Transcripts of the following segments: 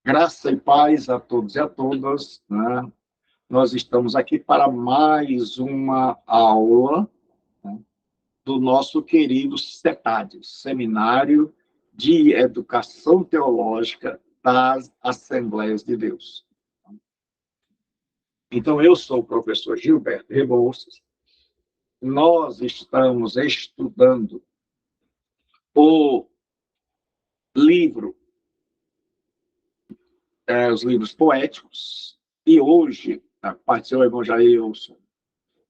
Graça e paz a todos e a todas, né? Nós estamos aqui para mais uma aula, né, do nosso querido CETAD, Seminário de Educação Teológica das Assembleias de Deus. Então, eu sou o professor Gilberto Rebouças. Nós estamos estudando o livro, os livros poéticos, e hoje, a parte do irmão Jailson,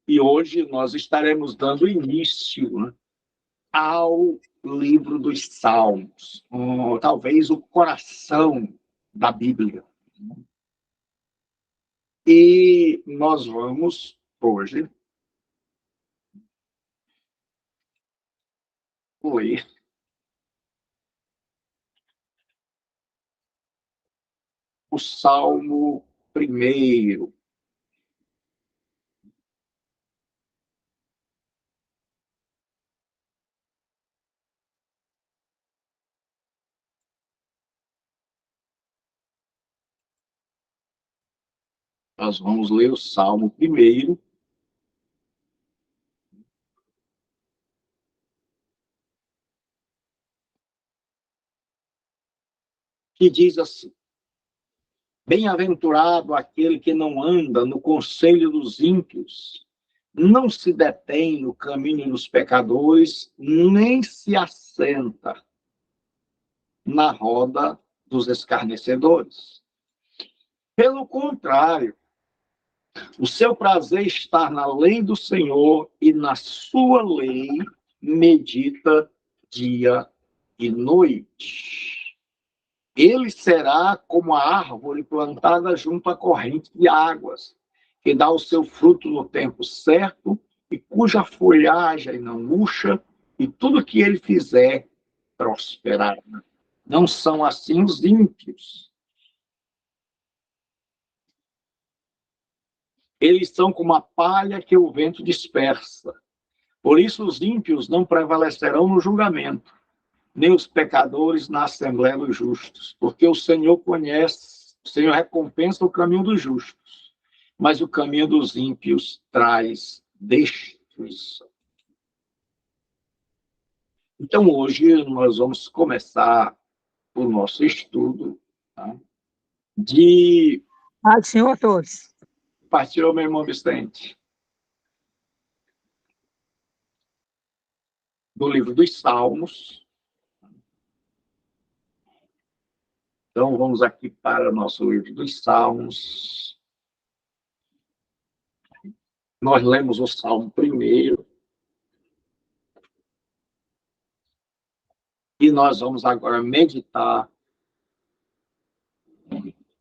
e hoje nós estaremos dando início, né, ao livro dos Salmos, talvez o coração da Bíblia. E nós vamos, hoje, ler o Salmo primeiro. Nós vamos ler o Salmo primeiro, que diz assim: Bem-aventurado aquele que não anda no conselho dos ímpios, não se detém no caminho dos pecadores, nem se assenta na roda dos escarnecedores. Pelo contrário, o seu prazer está na lei do Senhor, e na sua lei medita dia e noite. Ele será como a árvore plantada junto à corrente de águas, que dá o seu fruto no tempo certo, e cuja folhagem não murcha, e tudo que ele fizer prosperará. Não são assim os ímpios. Eles são como a palha que o vento dispersa. Por isso os ímpios não prevalecerão no julgamento, nem os pecadores na assembleia dos justos, porque o Senhor recompensa o caminho dos justos, mas o caminho dos ímpios traz destruição. Então, hoje, nós vamos começar o nosso estudo, tá, de... Senhor a todos. Partiu, meu irmão Vicente. Do livro dos Salmos. Então, vamos aqui para o nosso livro dos Salmos. Nós lemos o Salmo primeiro. E nós vamos agora meditar,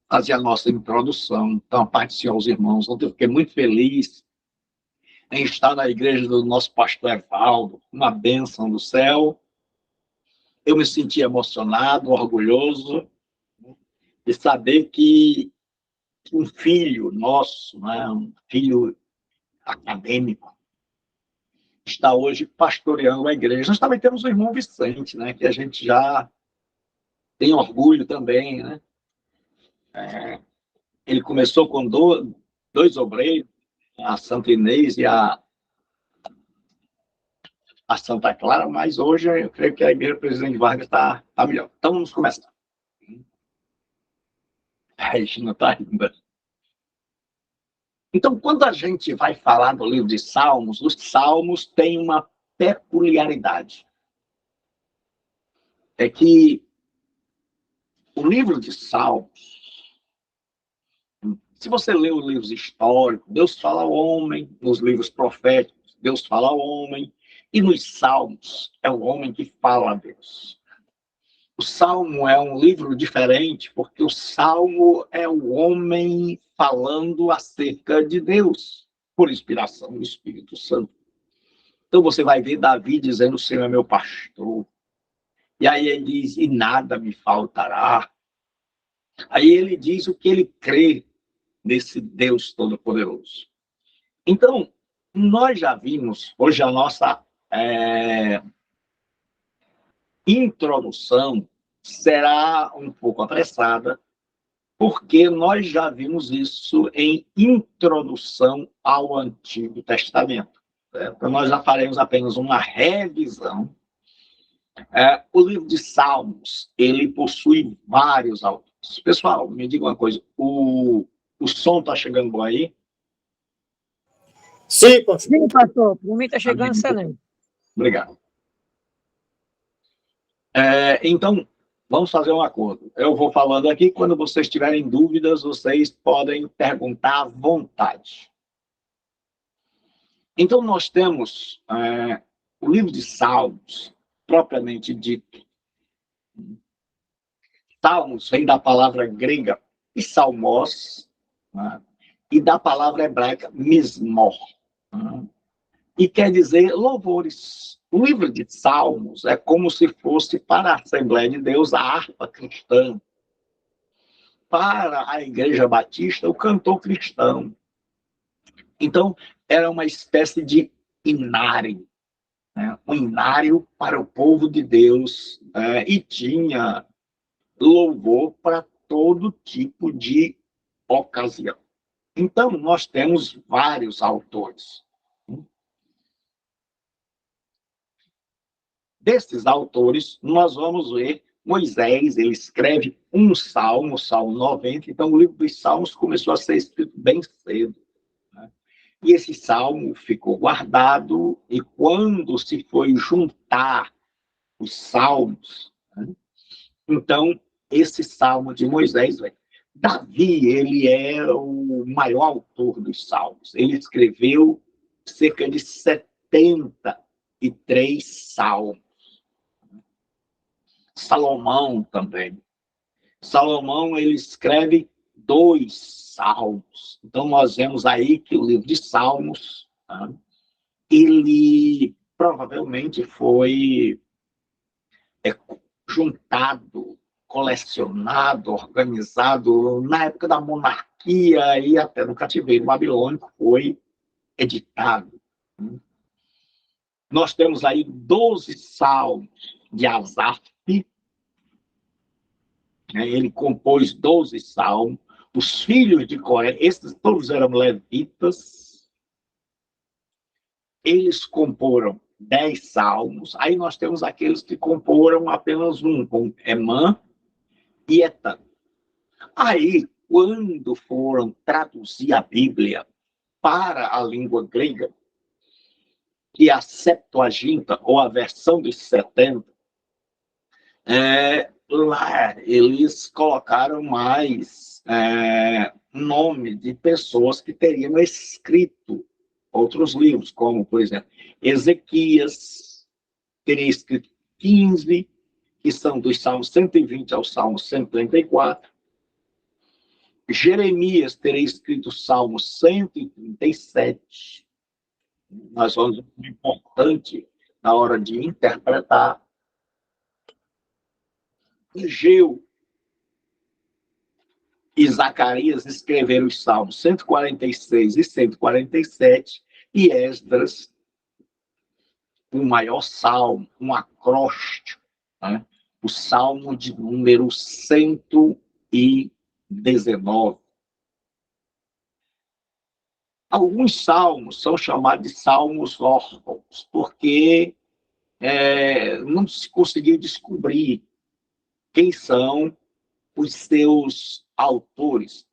fazer a nossa introdução. Então, a parte do Senhor aos irmãos. Ontem eu fiquei muito feliz em estar na igreja do nosso pastor Evaldo, uma bênção do céu. Eu me senti emocionado, orgulhoso de saber que um filho nosso, né, um filho acadêmico, está hoje pastoreando a igreja. Nós também temos o irmão Vicente, né, que a gente já tem orgulho também, né? Ele começou com dois obreiros, a Santa Inês e a Santa Clara, mas hoje eu creio que a igreja Presidente Vargas está melhor. Então vamos começar. A Regina está ainda. Então, quando a gente vai falar do livro de Salmos, os Salmos têm uma peculiaridade. É que o livro de Salmos, se você lê os livros históricos, Deus fala ao homem, nos livros proféticos, Deus fala ao homem, e nos Salmos é o homem que fala a Deus. O Salmo é um livro diferente, porque o Salmo é o homem falando acerca de Deus, por inspiração do Espírito Santo. Então você vai ver Davi dizendo: o Senhor é meu pastor. E aí ele diz: e nada me faltará. Aí ele diz o que ele crê nesse Deus Todo-Poderoso. Então, nós já vimos, hoje a nossa introdução será um pouco apressada, porque nós já vimos isso em Introdução ao Antigo Testamento. Então, nós já faremos apenas uma revisão. O livro de Salmos, ele possui vários autores. Pessoal, me diga uma coisa, o som está chegando bom aí? Sim, pastor. Sim, pastor. Para mim está chegando excelente. Obrigado. Então, vamos fazer um acordo. Eu vou falando aqui, quando vocês tiverem dúvidas, vocês podem perguntar à vontade. Então, nós temos o livro de Salmos, propriamente dito. Salmos vem da palavra grega psalmos, né? E da palavra hebraica mismor, né? E quer dizer louvores. O livro de Salmos é como se fosse para a Assembleia de Deus a harpa cristã, para a Igreja Batista o cantor cristão. Então, era uma espécie de inário, né? Um inário para o povo de Deus, e tinha louvor para todo tipo de ocasião. Então, nós temos vários autores. Desses autores, nós vamos ver Moisés, ele escreve um salmo, o Salmo 90, então o livro dos Salmos começou a ser escrito bem cedo, né? E esse salmo ficou guardado, e quando se foi juntar os salmos, né? Então, esse salmo de Moisés, Davi, ele é o maior autor dos salmos. Ele escreveu cerca de 73 salmos. Salomão também. Salomão, ele escreve 2 salmos. Então, nós vemos aí que o livro de Salmos, né, ele provavelmente foi juntado, colecionado, organizado na época da monarquia e até no cativeiro babilônico foi editado. Nós temos aí 12 salmos de Asaf, ele compôs 12 salmos. Os filhos de Coré, esses todos eram levitas, eles comporam 10 salmos. Aí nós temos aqueles que comporam apenas um, com Emã e Etã. Aí, quando foram traduzir a Bíblia para a língua grega, que a Septuaginta, ou a versão dos 70, lá eles colocaram mais nome de pessoas que teriam escrito outros livros, como, por exemplo, Ezequias teria escrito 15, que são dos Salmos 120 ao Salmo 134. Jeremias teria escrito o Salmo 137. Nós vamos ver o importante na hora de interpretar. Ageu e Zacarias escreveram os Salmos 146 e 147, e Esdras, o maior salmo, um acróstico, né? O Salmo de número 119. Alguns salmos são chamados de salmos órfãos, porque não se conseguiu descobrir quem são os seus autores.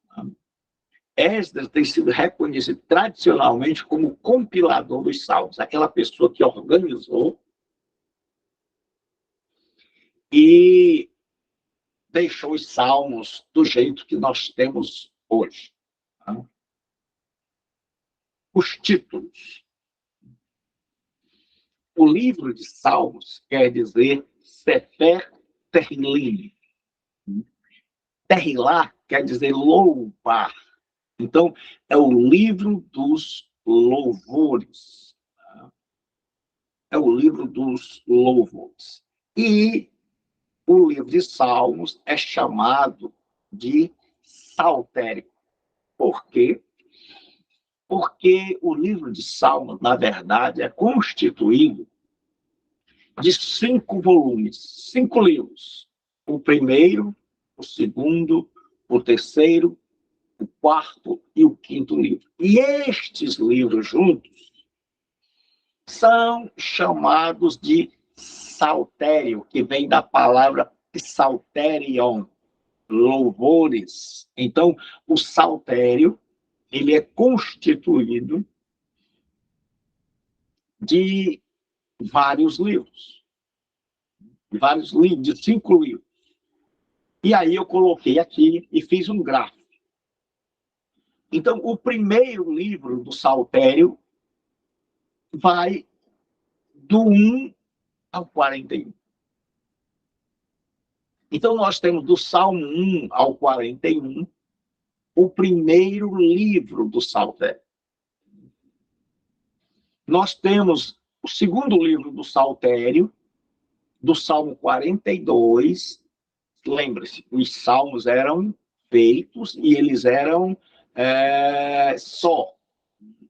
Esdras tem sido reconhecido tradicionalmente como compilador dos salmos, aquela pessoa que organizou e deixou os salmos do jeito que nós temos hoje. Os títulos. O livro de Salmos quer dizer Sefer Terrilim. Terrilar quer dizer louvar. Então, é o livro dos louvores. É o livro dos louvores. E o livro de Salmos é chamado de saltério. Por quê? Porque o livro de Salmos, na verdade, é constituído de 5 volumes, 5 livros. O primeiro, o segundo, o terceiro, o quarto e o quinto livro. E estes livros juntos são chamados de saltério, que vem da palavra psalterion, louvores. Então, o saltério, ele é constituído de vários livros, de 5 livros. E aí eu coloquei aqui e fiz um gráfico. Então, o primeiro livro do saltério vai do 1 ao 41. Então, nós temos do Salmo 1 ao 41, o primeiro livro do saltério. Nós temos o segundo livro do saltério, do Salmo 42. Lembre-se, os salmos eram feitos e eles eram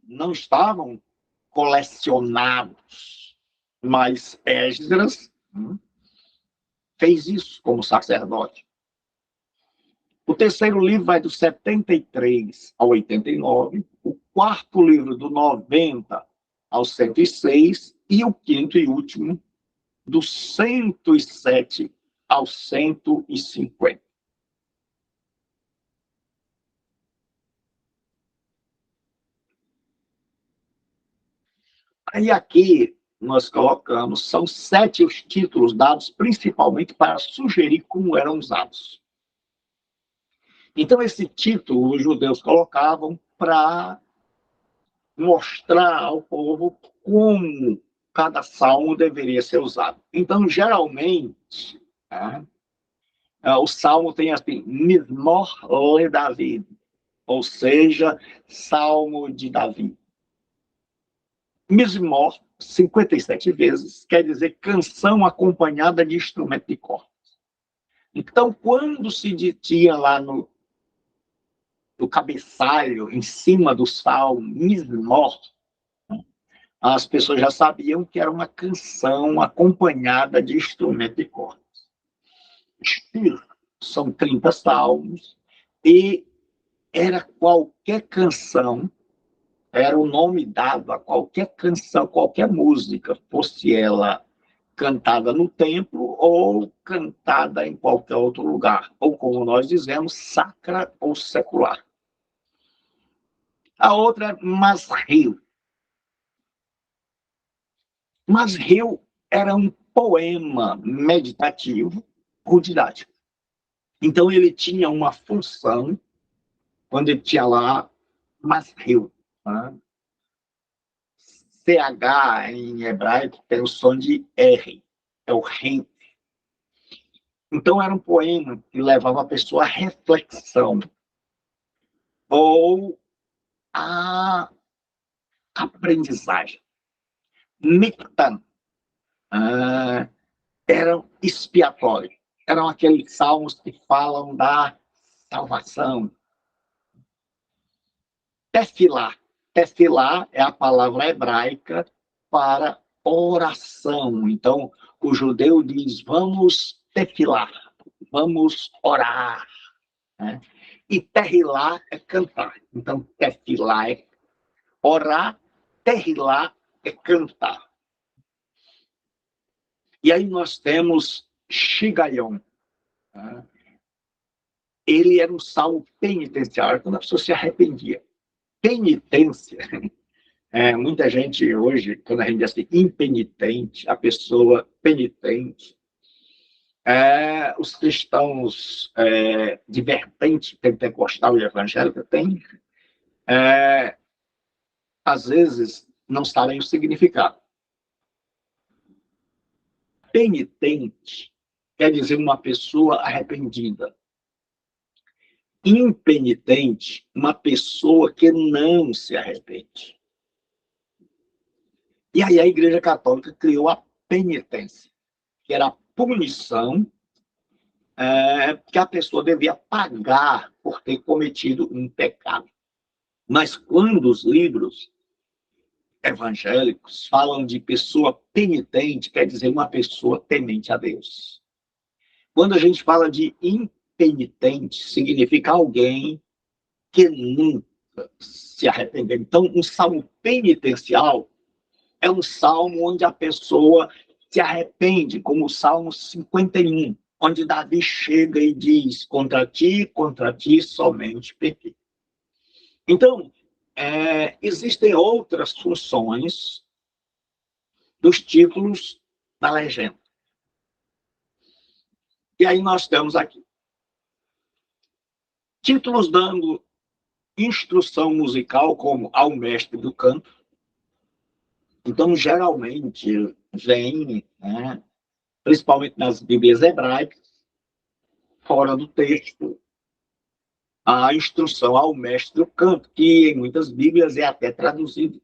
não estavam colecionados, mas Esdras fez isso como sacerdote. O terceiro livro vai do 73 ao 89, o quarto livro do 90 ao 106 e o quinto e último do 107 ao 150. Aí aqui nós colocamos, são 7 os títulos dados principalmente para sugerir como eram usados. Então, esse título os judeus colocavam para mostrar ao povo como cada salmo deveria ser usado. Então, geralmente, o salmo tem assim, Mizmor le David, ou seja, Salmo de Davi. Mizmor, 57 vezes, quer dizer canção acompanhada de instrumento de cordas. Então, quando se tinha lá no cabeçalho, em cima do salmo, Mizmor, as pessoas já sabiam que era uma canção acompanhada de instrumento de cordas. São 30 salmos, e era qualquer canção, era o nome dado a qualquer canção, qualquer música, fosse ela cantada no templo ou cantada em qualquer outro lugar, ou como nós dizemos, sacra ou secular. A outra é Masril. Masril era um poema meditativo ou didático. Então ele tinha uma função, quando ele tinha lá Masril, né? CH em hebraico tem o som de R, é o rei. Então era um poema que levava a pessoa à reflexão ou à aprendizagem. Miktan era expiatório. Eram aqueles salmos que falam da salvação. Tefilá. Tefilá é a palavra hebraica para oração. Então, o judeu diz, vamos tefilar, vamos orar. Né? E terrilá é cantar. Então, tefilá é orar, terrilá é cantar. E aí nós temos Shigaion. Né? Ele era um salmo penitenciário, quando a pessoa se arrependia. Penitência. Muita gente hoje, quando a gente diz assim, impenitente, a pessoa penitente, os cristãos de vertente pentecostal e evangélica têm, às vezes, não sabem o significado. Penitente quer dizer uma pessoa arrependida. Impenitente, uma pessoa que não se arrepende. E aí a Igreja Católica criou a penitência, que era a punição que a pessoa devia pagar por ter cometido um pecado. Mas quando os livros evangélicos falam de pessoa penitente, quer dizer uma pessoa temente a Deus. Quando a gente fala de penitente significa alguém que nunca se arrependeu. Então, um salmo penitencial é um salmo onde a pessoa se arrepende, como o Salmo 51, onde Davi chega e diz: contra ti somente pequei. Então, existem outras funções dos títulos da legenda. E aí nós temos aqui títulos dando instrução musical, como ao mestre do canto. Então, geralmente, vem, né, principalmente nas Bíblias hebraicas, fora do texto, a instrução ao mestre do canto, que em muitas Bíblias é até traduzido.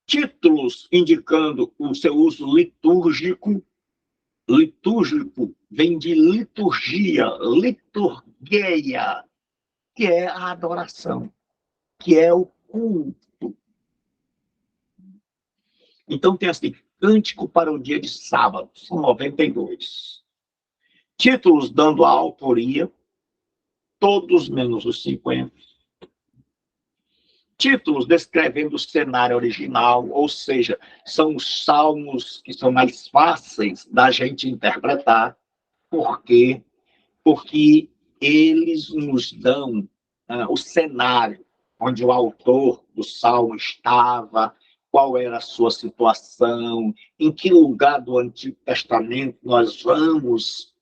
Títulos indicando o seu uso litúrgico. Litúrgico vem de liturgia, liturgueia, que é a adoração, que é o culto. Então tem assim, Cântico para o dia de sábado, são 92. Títulos dando a autoria, todos menos os 50. Títulos descrevendo o cenário original, ou seja, são os salmos que são mais fáceis da gente interpretar. Por quê? Porque eles nos dão o cenário onde o autor do salmo estava, qual era a sua situação, em que lugar do Antigo Testamento nós vamos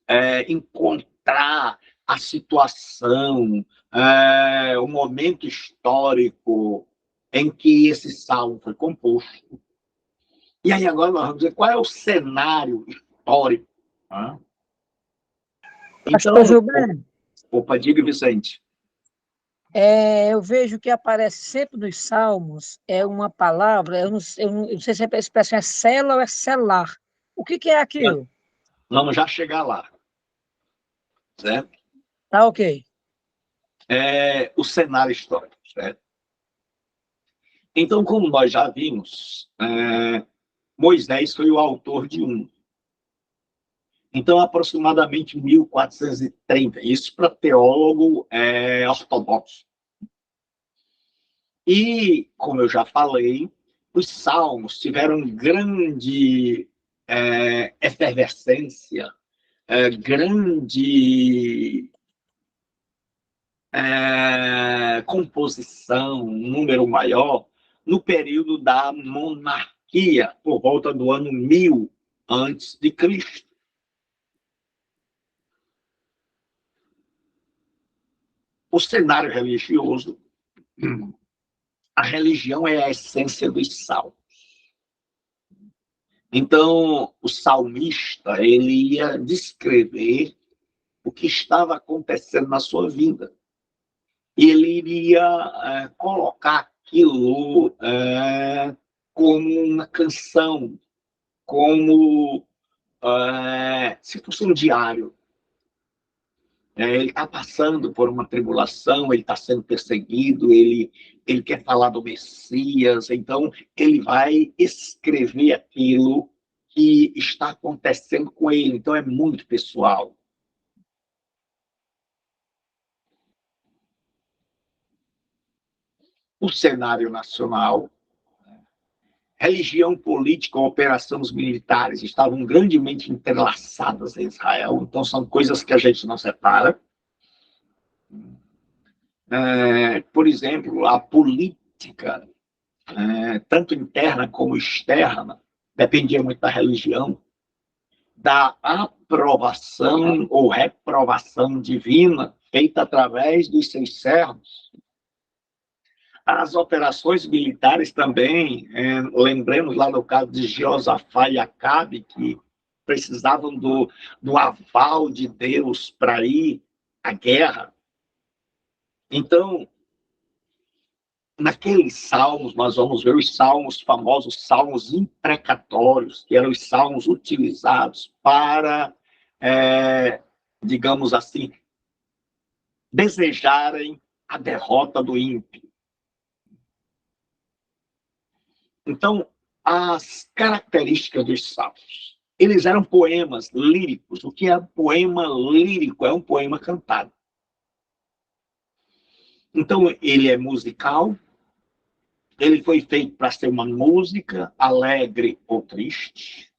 encontrar a situação, o momento histórico em que esse salmo foi composto. E aí agora nós vamos dizer qual é o cenário histórico. Né? Pastor Então, Gilberto, opa, diga, Vicente. eu vejo que aparece sempre nos Salmos uma palavra, eu não sei se a expressão é cela ou é selar. O que é aquilo? Vamos já chegar lá, certo? Tá ok. O cenário histórico, certo? Então, como nós já vimos, Moisés foi o autor de um. Então, aproximadamente 1430, isso para teólogo ortodoxo. E, como eu já falei, os salmos tiveram grande efervescência, grande composição, um número maior, no período da monarquia, por volta do ano 1000 antes de Cristo. O cenário religioso, a religião é a essência dos salmos. Então, o salmista, ele ia descrever o que estava acontecendo na sua vida. E ele iria colocar aquilo como uma canção, como se fosse um diário. Ele está passando por uma tribulação, ele está sendo perseguido, ele quer falar do Messias, então ele vai escrever aquilo que está acontecendo com ele. Então é muito pessoal. O cenário nacional, religião, política, operações militares estavam grandemente entrelaçadas em Israel, então são coisas que a gente não separa. Por exemplo, a política, tanto interna como externa, dependia muito da religião, da aprovação ou reprovação divina feita através dos seus servos. As operações militares também, lembremos lá no caso de Jeosafá e Acabe, que precisavam do aval de Deus para ir à guerra. Então, naqueles salmos, nós vamos ver os salmos famosos, salmos imprecatórios, que eram os salmos utilizados para, digamos assim, desejarem a derrota do ímpio. Então, as características dos salmos. Eles eram poemas líricos. O que é poema lírico? É um poema cantado. Então, ele é musical, ele foi feito para ser uma música alegre ou triste.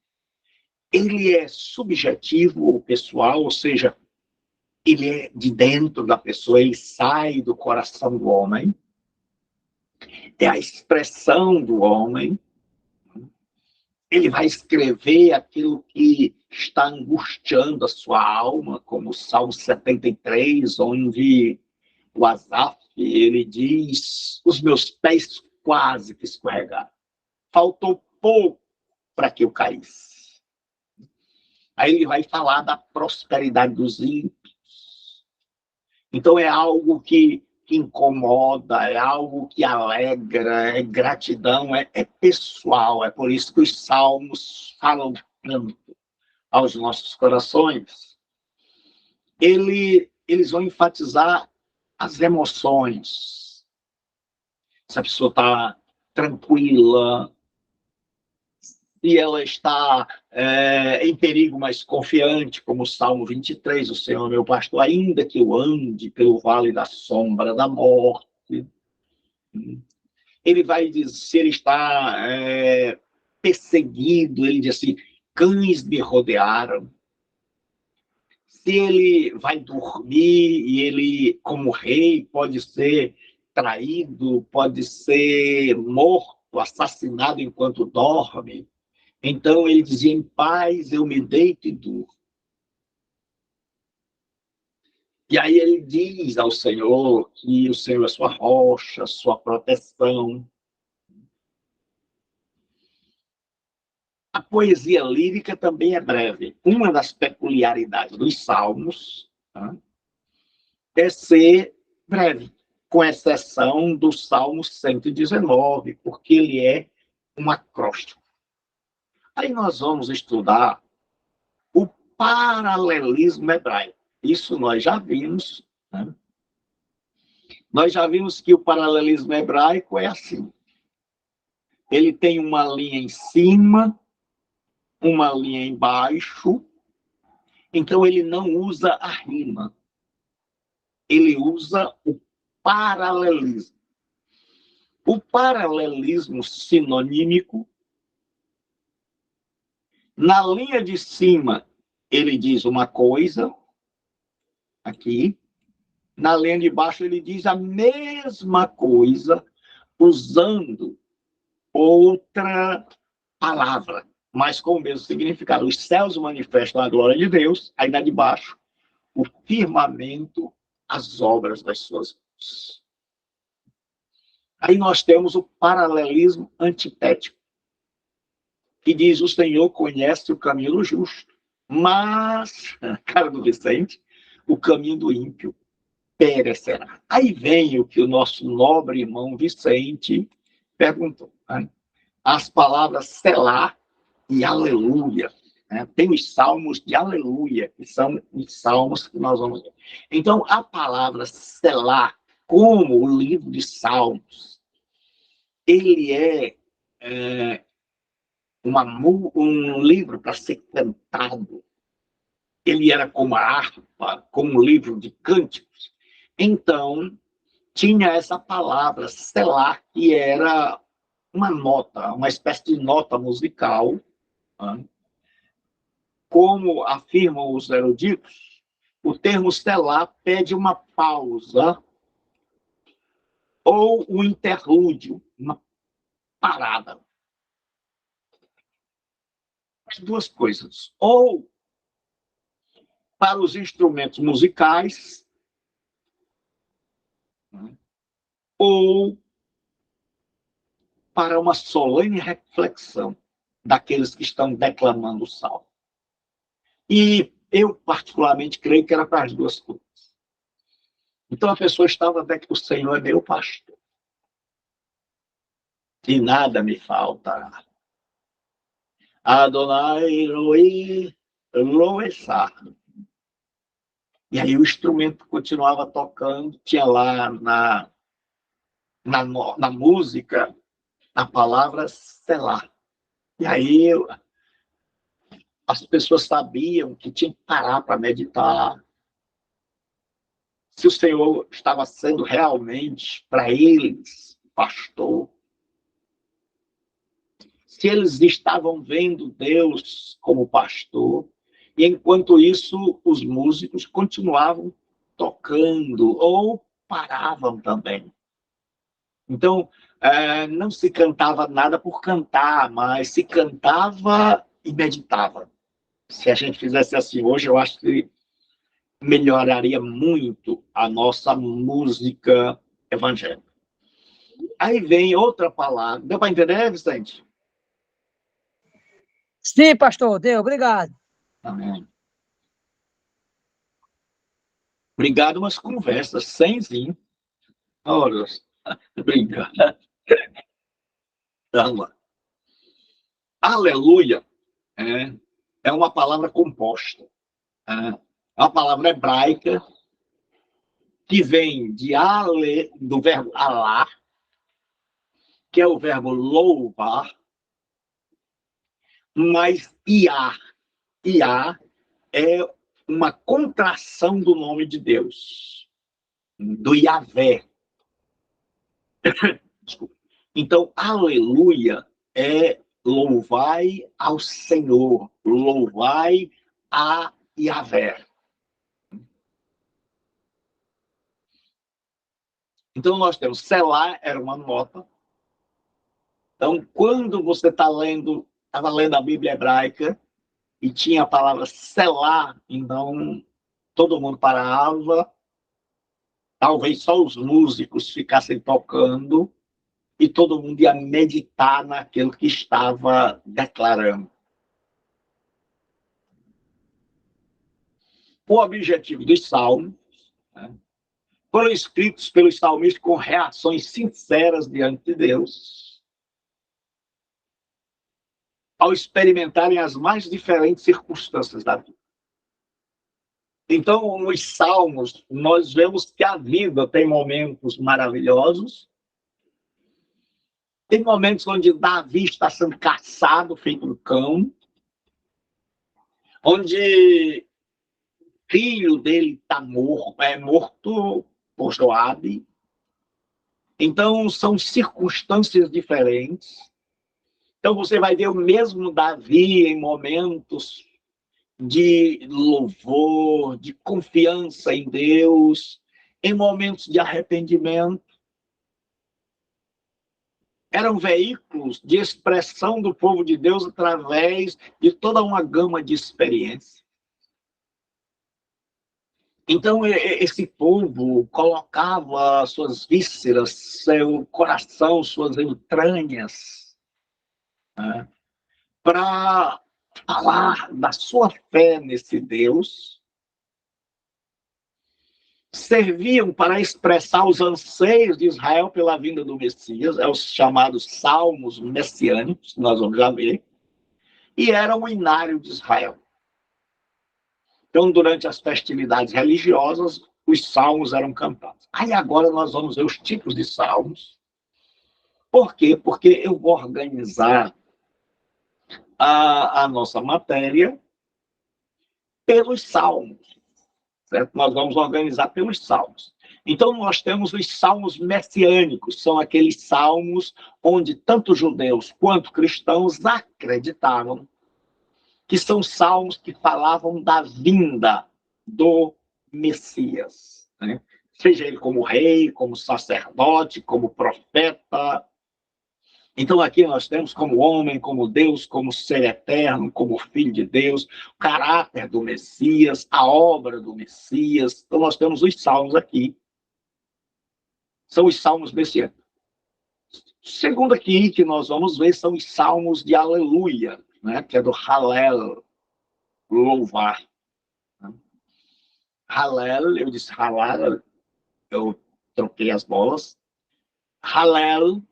Ele é subjetivo ou pessoal, ou seja, ele é de dentro da pessoa, ele sai do coração do homem. É a expressão do homem. Ele vai escrever aquilo que está angustiando a sua alma, como o Salmo 73, onde o Asaf, ele diz: os meus pés quase que escorregaram. Faltou pouco para que eu caísse. Aí ele vai falar da prosperidade dos ímpios. Então é algo que incomoda, é algo que alegra, é gratidão, é pessoal. É por isso que os salmos falam tanto aos nossos corações. Eles vão enfatizar as emoções. Se a pessoa está tranquila, se ela está em perigo, mas confiante, como o Salmo 23, o Senhor é meu pastor, ainda que eu ande pelo vale da sombra da morte. Ele vai dizer, se ele está perseguido, ele diz assim, cães me rodearam. Se ele vai dormir e ele, como rei, pode ser traído, pode ser morto, assassinado enquanto dorme. Então ele dizia, em paz eu me deito e durmo. E aí ele diz ao Senhor que o Senhor é sua rocha, sua proteção. A poesia lírica também é breve. Uma das peculiaridades dos salmos, tá, é ser breve, com exceção do Salmo 119, porque ele é um acróstico. Aí nós vamos estudar o paralelismo hebraico. Isso nós já vimos. Né? Nós já vimos que o paralelismo hebraico é assim. Ele tem uma linha em cima, uma linha embaixo, então ele não usa a rima. Ele usa o paralelismo. O paralelismo sinonímico, na linha de cima, ele diz uma coisa, aqui, na linha de baixo ele diz a mesma coisa, usando outra palavra, mas com o mesmo significado. Os céus manifestam a glória de Deus, aí na de baixo, o firmamento, as obras das suas mãos. Aí nós temos o paralelismo antitético, que diz, o Senhor conhece o caminho do justo, mas, cara do Vicente, o caminho do ímpio perecerá. Aí vem o que o nosso nobre irmão Vicente perguntou. Né? As palavras selar e aleluia. Né? Tem os salmos de aleluia, que são os salmos que nós vamos ver. Então, a palavra selar, como o livro de salmos, ele é um livro para ser cantado. Ele era como a harpa, como um livro de cânticos. Então, tinha essa palavra, selar, que era uma nota, uma espécie de nota musical. Né? Como afirmam os eruditos, o termo selar pede uma pausa ou um interlúdio, uma parada. As duas coisas. Ou para os instrumentos musicais, ou para uma solene reflexão daqueles que estão declamando o salmo. E eu, particularmente, creio que era para as duas coisas. Então a pessoa estava até que o Senhor é meu pastor. E nada me faltará. Adonai Eloi Loessar. E aí o instrumento continuava tocando, tinha lá na música a palavra selar. E aí as pessoas sabiam que tinham que parar para meditar. Se o Senhor estava sendo realmente, para eles, pastor. Se eles estavam vendo Deus como pastor. E, enquanto isso, os músicos continuavam tocando ou paravam também. Então, não se cantava nada por cantar, mas se cantava e meditava. Se a gente fizesse assim hoje, eu acho que melhoraria muito a nossa música evangélica. Aí vem outra palavra. Deu para entender, Vicente? Sim, pastor, deu, obrigado. Amém. Obrigado, umas conversas sem fim. Olha, obrigado. Aleluia é uma palavra composta. É uma palavra hebraica que vem do verbo alá, que é o verbo louvar, mas Iá é uma contração do nome de Deus, do Yahvé. Desculpa. Então, aleluia é louvai ao Senhor, louvai a Yahvé. Então, nós temos Selá, era uma nota. Então, quando você estava lendo a Bíblia hebraica e tinha a palavra Selá, então todo mundo parava, talvez só os músicos ficassem tocando e todo mundo ia meditar naquilo que estava declarando. O objetivo dos salmos, foram escritos pelos salmistas com reações sinceras diante de Deus, ao experimentarem as mais diferentes circunstâncias da vida. Então, nos salmos, nós vemos que a vida tem momentos maravilhosos, tem momentos onde Davi está sendo caçado, feito um cão, onde o filho dele está morto por Joabe. Então, são circunstâncias diferentes. Então, você vai ver o mesmo Davi em momentos de louvor, de confiança em Deus, em momentos de arrependimento. Eram veículos de expressão do povo de Deus através de toda uma gama de experiências. Então, esse povo colocava suas vísceras, seu coração, suas entranhas, para falar da sua fé nesse Deus, serviam para expressar os anseios de Israel pela vinda do Messias, os chamados salmos messiânicos, que nós vamos já ver, e eram o inário de Israel. Então, durante as festividades religiosas, os salmos eram cantados. Aí agora nós vamos ver os tipos de salmos. Por quê? Porque eu vou organizar a nossa matéria pelos salmos. Certo? Nós vamos organizar pelos salmos. Então, nós temos os salmos messiânicos, são aqueles salmos onde tanto judeus quanto cristãos acreditavam que são salmos que falavam da vinda do Messias, né? Seja ele como rei, como sacerdote, como profeta. Então, aqui nós temos como homem, como Deus, como ser eterno, como filho de Deus, o caráter do Messias, a obra do Messias. Então, nós temos os salmos aqui. São os salmos messiânicos. Segundo aqui que nós vamos ver são os salmos de aleluia, né? Que é do Hallel, louvar. Hallel, eu disse Hallel, eu troquei as bolas. Hallel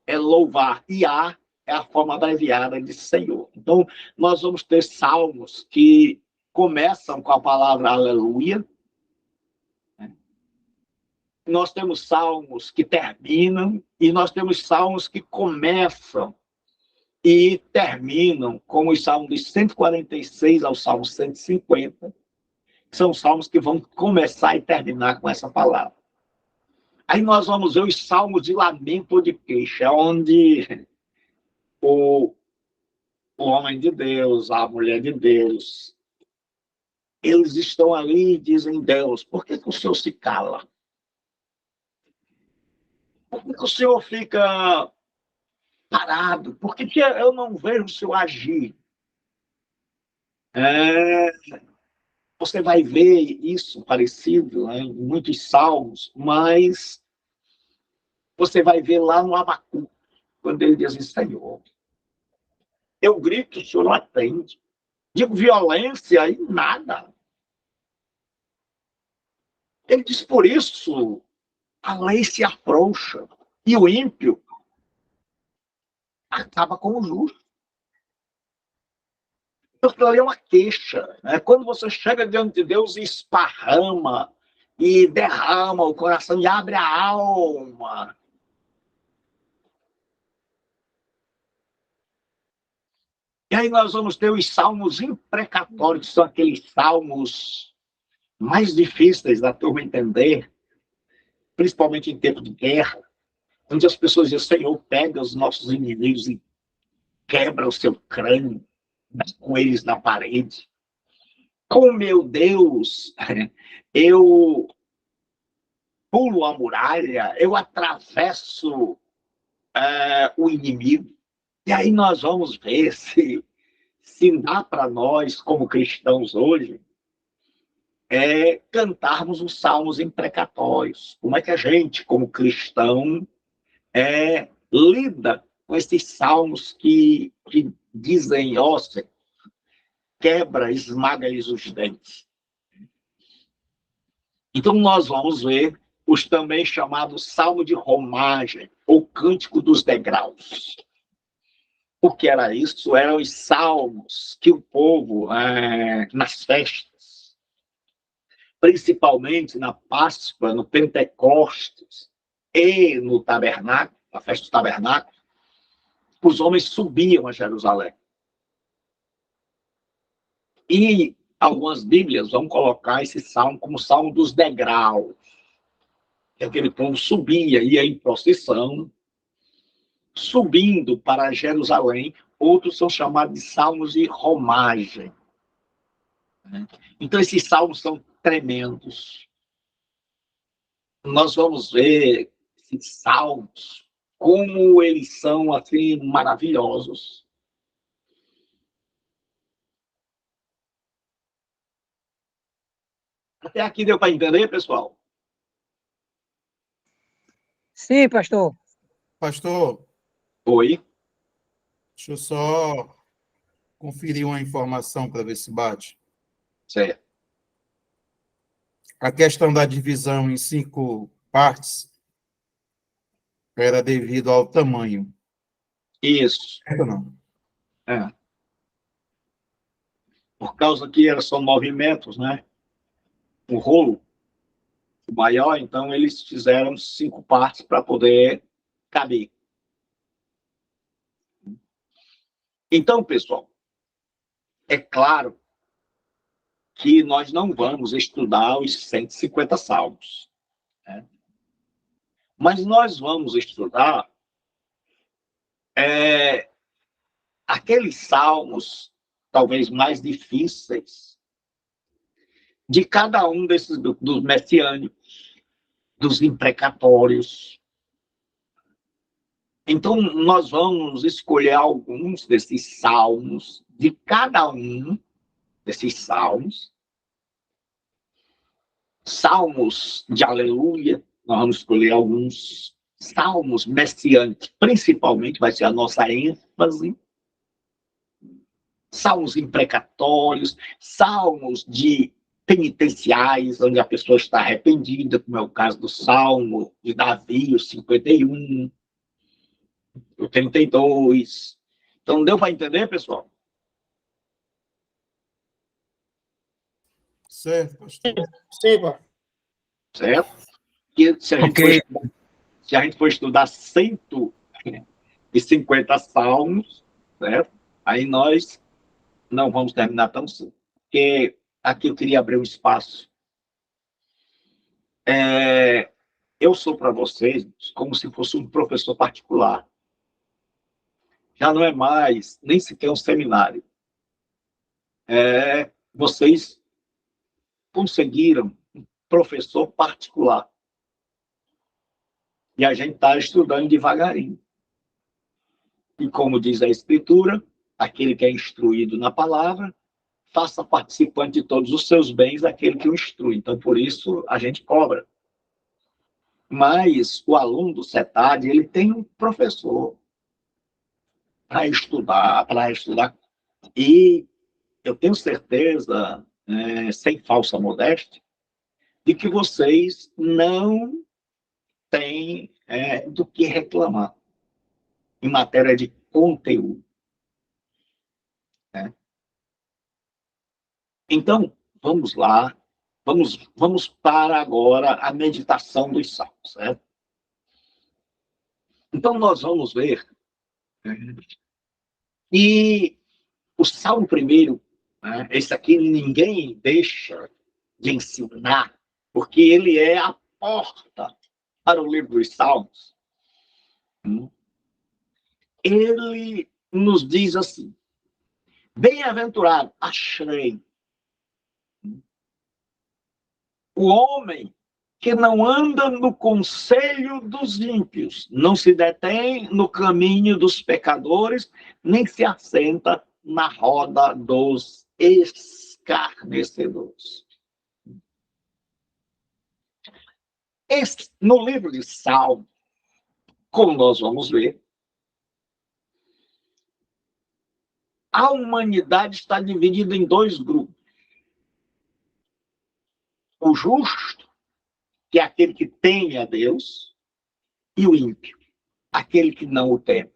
é louvar, Iá é a forma abreviada de Senhor. Então, nós vamos ter salmos que começam com a palavra aleluia. Nós temos salmos que terminam, e nós temos salmos que começam e terminam com os salmos de 146 ao salmo 150, que são salmos que vão começar e terminar com essa palavra. Aí nós vamos ver os salmos de lamento ou de queixa, onde o homem de Deus, a mulher de Deus, eles estão ali e dizem: Deus, por que o Senhor se cala? Por que o Senhor fica parado? Por que eu não vejo o Senhor agir? Você vai ver isso parecido, né, em muitos salmos, mas você vai ver lá no Abacuque, quando ele diz assim: Senhor, eu grito, o Senhor não atende. Digo violência e nada. Ele diz: por isso a lei se afrouxa e o ímpio acaba com o justo. Então, aquilo ali é uma queixa. Né? Quando você chega diante de Deus e esparrama, e derrama o coração, e abre a alma. E aí nós vamos ter os salmos imprecatórios, que são aqueles salmos mais difíceis da turma entender, principalmente em tempo de guerra, onde as pessoas dizem: Senhor, pega os nossos inimigos e quebra o seu crânio, dá com eles na parede. Oh, meu Deus, eu pulo a muralha, eu atravesso o inimigo. E aí nós vamos ver se dá para nós, como cristãos hoje, cantarmos os salmos imprecatórios. Como é que a gente, como cristão, lida com esses salmos que dizem: ó, quebra, esmaga-lhes os dentes. Então, nós vamos ver os também chamados Salmo de Romagem, ou Cântico dos Degraus. O que era isso? Eram os salmos que o povo, nas festas, principalmente na Páscoa, no Pentecostes e no tabernáculo, na festa do tabernáculo, os homens subiam a Jerusalém. E algumas Bíblias vão colocar esse salmo como Salmo dos Degraus. Aquele povo subia, ia em procissão, subindo para Jerusalém. Outros são chamados de salmos de romagem. Então, esses salmos são tremendos. Nós vamos ver esses salmos, como eles são, assim, maravilhosos. Até aqui deu para entender, pessoal? Sim, pastor. Pastor, Oi? deixa eu só conferir uma informação para ver se bate. Certo. A questão da divisão em 5 partes era devido ao tamanho. Isso. Certo ou não? Por causa que são 9 metros, né? O rolo maior, então eles fizeram 5 partes para poder caber. Então, pessoal, é claro que nós não vamos estudar os 150 salmos, né? Mas nós vamos estudar aqueles salmos, talvez mais difíceis, de cada um desses, dos messiânicos, dos imprecatórios. Então, nós vamos escolher alguns desses salmos, de cada um desses salmos. Salmos de aleluia, nós vamos escolher alguns salmos messiânicos, principalmente vai ser a nossa ênfase. Salmos imprecatórios, salmos de penitenciais, onde a pessoa está arrependida, como é o caso do Salmo de Davi, o 51, o 32. Então, deu para entender, pessoal? Certo, pastor. Sim, pastor. Certo? Que se a gente for estudar 150 salmos, certo? Aí nós não vamos terminar tão cedo, porque aqui eu queria abrir um espaço. Eu sou para vocês como se fosse um professor particular. Já não é mais nem sequer um seminário. Vocês conseguiram um professor particular. E a gente está estudando devagarinho. E como diz a Escritura, aquele que é instruído na palavra, faça participante de todos os seus bens aquele que o instrui. Então, por isso, a gente cobra. Mas o aluno do CETAD, ele tem um professor para estudar. E eu tenho certeza, sem falsa modéstia, de que vocês não têm do que reclamar em matéria de conteúdo. Né? Então, vamos lá, vamos para agora a meditação dos salmos. Certo? Então, nós vamos ver. E o salmo primeiro, esse aqui ninguém deixa de ensinar, porque ele é a porta para o livro dos salmos. Ele nos diz assim: bem-aventurado, achrei, o homem que não anda no conselho dos ímpios, não se detém no caminho dos pecadores, nem se assenta na roda dos escarnecedores. No livro de Salmos, como nós vamos ver, a humanidade está dividida em dois grupos. O justo, que é aquele que teme a Deus, e o ímpio, aquele que não o teme.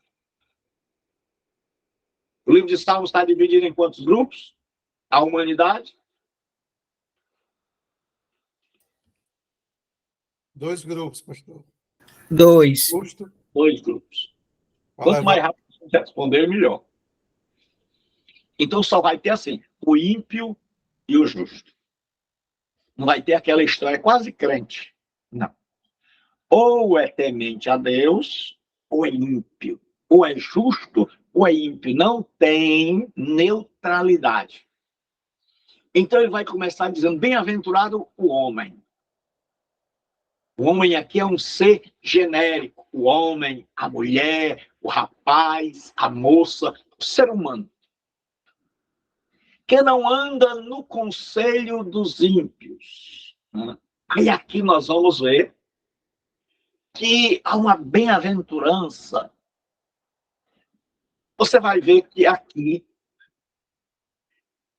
O livro de Salmos está dividido em quantos grupos? A humanidade? Dois grupos, pastor. Dois. Justo. Dois grupos. Quanto mais rápido você responder, melhor. Então só vai ter assim, o ímpio e o justo. Não vai ter aquela história quase crente. Não. Ou é temente a Deus, ou é ímpio. Ou é justo, ou é ímpio. Não tem neutralidade. Então ele vai começar dizendo, bem-aventurado o homem. O homem aqui é um ser genérico. O homem, a mulher, o rapaz, a moça, o ser humano. Que não anda no conselho dos ímpios. Aí aqui nós vamos ver que há uma bem-aventurança. Você vai ver que aqui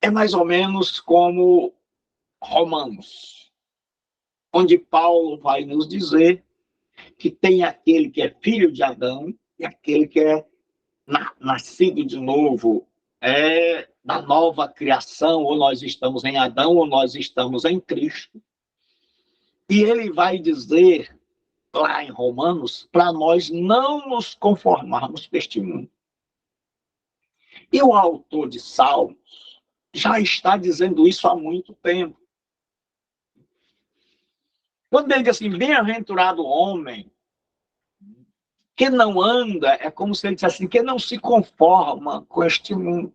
é mais ou menos como Romanos, onde Paulo vai nos dizer que tem aquele que é filho de Adão e aquele que é nascido de novo, da nova criação, ou nós estamos em Adão, ou nós estamos em Cristo. E ele vai dizer, lá em Romanos, para nós não nos conformarmos com este mundo. E o autor de Salmos já está dizendo isso há muito tempo. Quando ele diz assim, bem-aventurado homem, que não anda, é como se ele dissesse assim, que não se conforma com este mundo.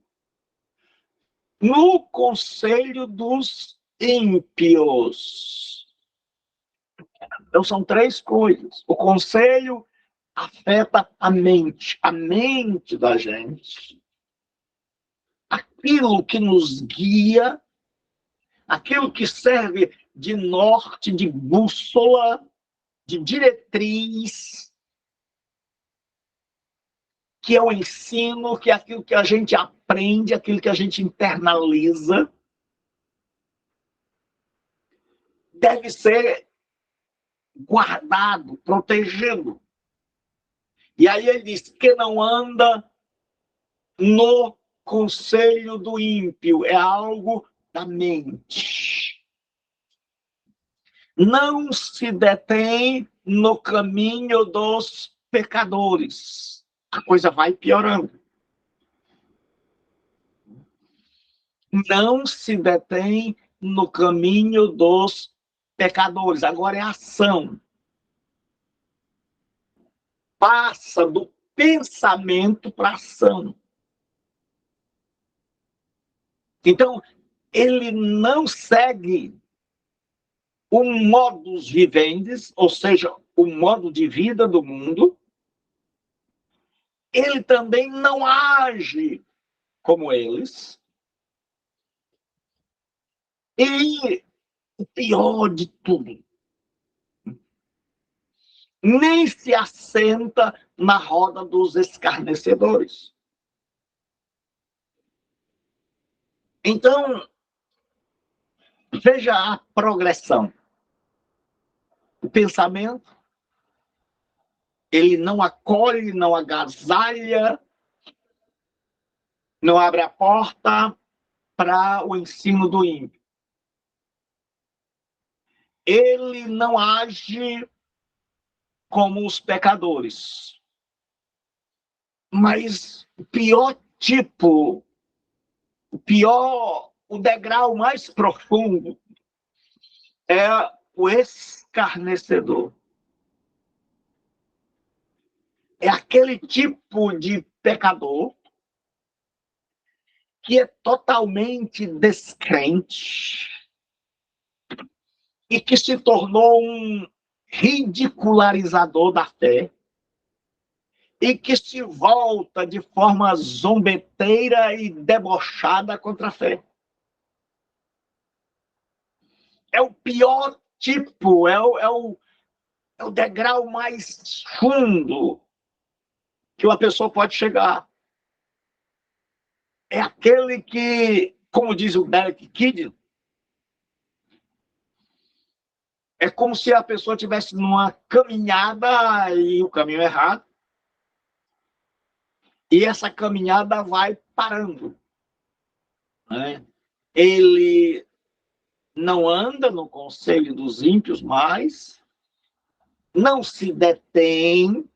No conselho dos ímpios. Então, são três coisas. O conselho afeta a mente da gente. Aquilo que nos guia, aquilo que serve de norte, de bússola, de diretriz, que é o ensino, que é aquilo que a gente aprende, aquilo que a gente internaliza, deve ser guardado, protegido. E aí ele diz que não anda no conselho do ímpio, é algo da mente. Não se detém no caminho dos pecadores. A coisa vai piorando. não se detém no caminho dos pecadores. Agora é ação. Passa do pensamento para a ação. Então, ele não segue o modus vivendi, ou seja, o modo de vida do mundo. Ele também não age como eles. E o pior de tudo, nem se assenta na roda dos escarnecedores. Então, veja a progressão. O pensamento, ele não acolhe, não agasalha, não abre a porta para o ensino do ímpio. Ele não age como os pecadores. Mas o pior tipo, o degrau mais profundo é o escarnecedor. É aquele tipo de pecador que é totalmente descrente e que se tornou um ridicularizador da fé e que se volta de forma zombeteira e debochada contra a fé. É o pior tipo, é o degrau mais fundo que uma pessoa pode chegar. É aquele que, como diz o Derek Kidd, é como se a pessoa estivesse numa caminhada e o caminho é errado, e essa caminhada vai parando. Né? Ele não anda no conselho dos ímpios mais, não se detém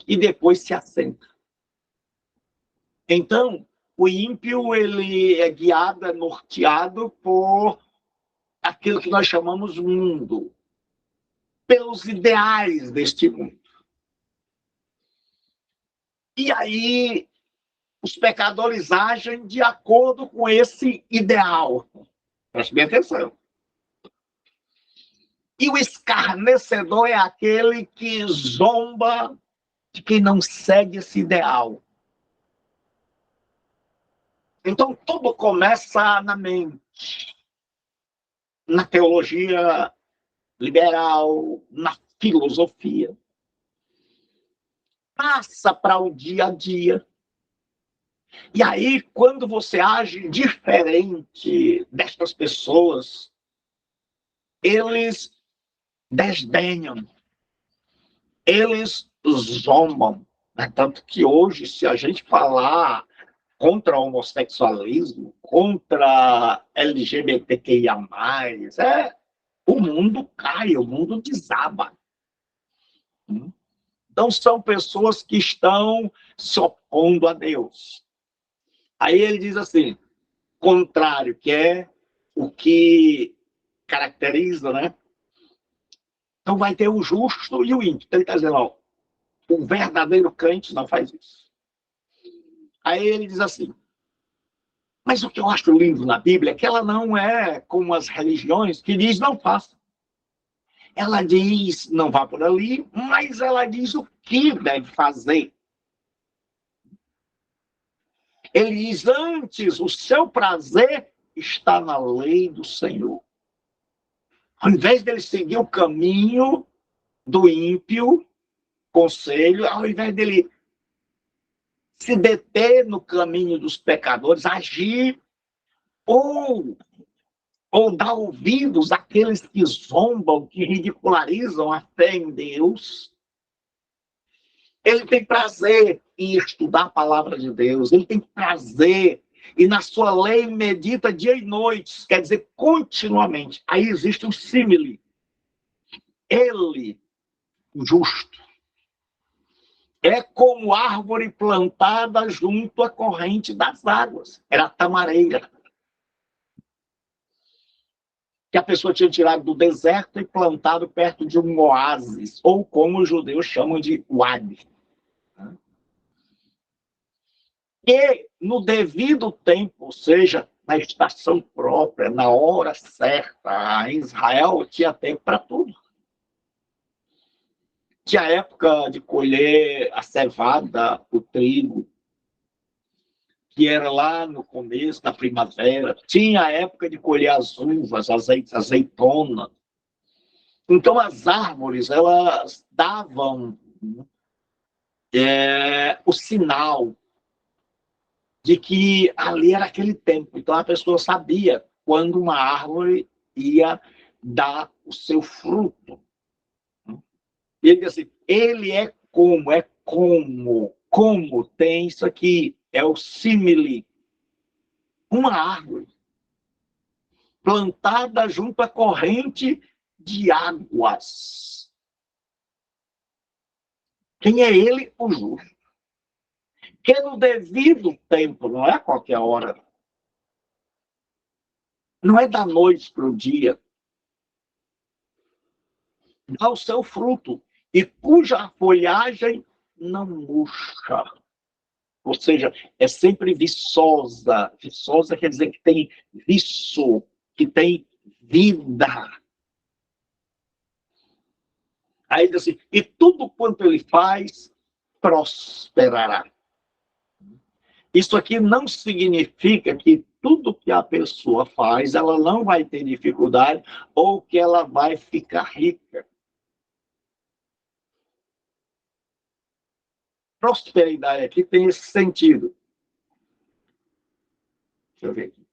e depois se assenta. Então, o ímpio ele é guiado, é norteado por aquilo que nós chamamos mundo, pelos ideais deste mundo. E aí, os pecadores agem de acordo com esse ideal. Preste bem atenção. E o escarnecedor é aquele que zomba de quem não segue esse ideal. Então, tudo começa na mente, na teologia liberal, na filosofia. Passa para o dia a dia. E aí, quando você age diferente destas pessoas, eles desdenham, eles zombam. Né? Tanto que hoje, se a gente falar contra o homossexualismo, contra LGBTQIA+, o mundo cai, o mundo desaba. Então, são pessoas que estão se opondo a Deus. Aí ele diz assim, contrário, que é o que caracteriza, né? Então vai ter o justo e o ímpio. Então ele está dizendo, ó, o verdadeiro crente não faz isso. Aí ele diz assim, mas o que eu acho lindo na Bíblia é que ela não é como as religiões que diz não faça. Ela diz não vá por ali, mas ela diz o que deve fazer. Ele diz antes, o seu prazer está na lei do Senhor. Ao invés dele seguir o caminho do ímpio, conselho, ao invés dele se deter no caminho dos pecadores, agir ou dar ouvidos àqueles que zombam, que ridicularizam a fé em Deus. Ele tem prazer em estudar a palavra de Deus, ele tem prazer e na sua lei medita dia e noite, quer dizer, continuamente. Aí existe um símile. Ele, o justo, É como árvore plantada junto à corrente das águas. Era a tamareira, que a pessoa tinha tirado do deserto e plantado perto de um oásis, ou como os judeus chamam de wadi. E no devido tempo, ou seja, na estação própria, na hora certa, em Israel tinha tempo para tudo. Tinha época de colher a cevada, o trigo, que era lá no começo da primavera. Tinha a época de colher as uvas, azeitona. Então, as árvores, elas davam o sinal de que ali era aquele tempo. Então, a pessoa sabia quando uma árvore ia dar o seu fruto. E ele diz assim, ele é como tem isso aqui, é o símile. Uma árvore plantada junto à corrente de águas. Quem é ele? O justo. Que no devido tempo, não é a qualquer hora, não é da noite para o dia, dá o seu fruto, e cuja folhagem não murcha. Ou seja, é sempre viçosa. Viçosa quer dizer que tem viço, que tem vida. Aí diz assim, e tudo quanto ele faz, prosperará. Isso aqui não significa que tudo que a pessoa faz, ela não vai ter dificuldade ou que ela vai ficar rica. Prosperidade aqui tem esse sentido. Deixa eu ver aqui.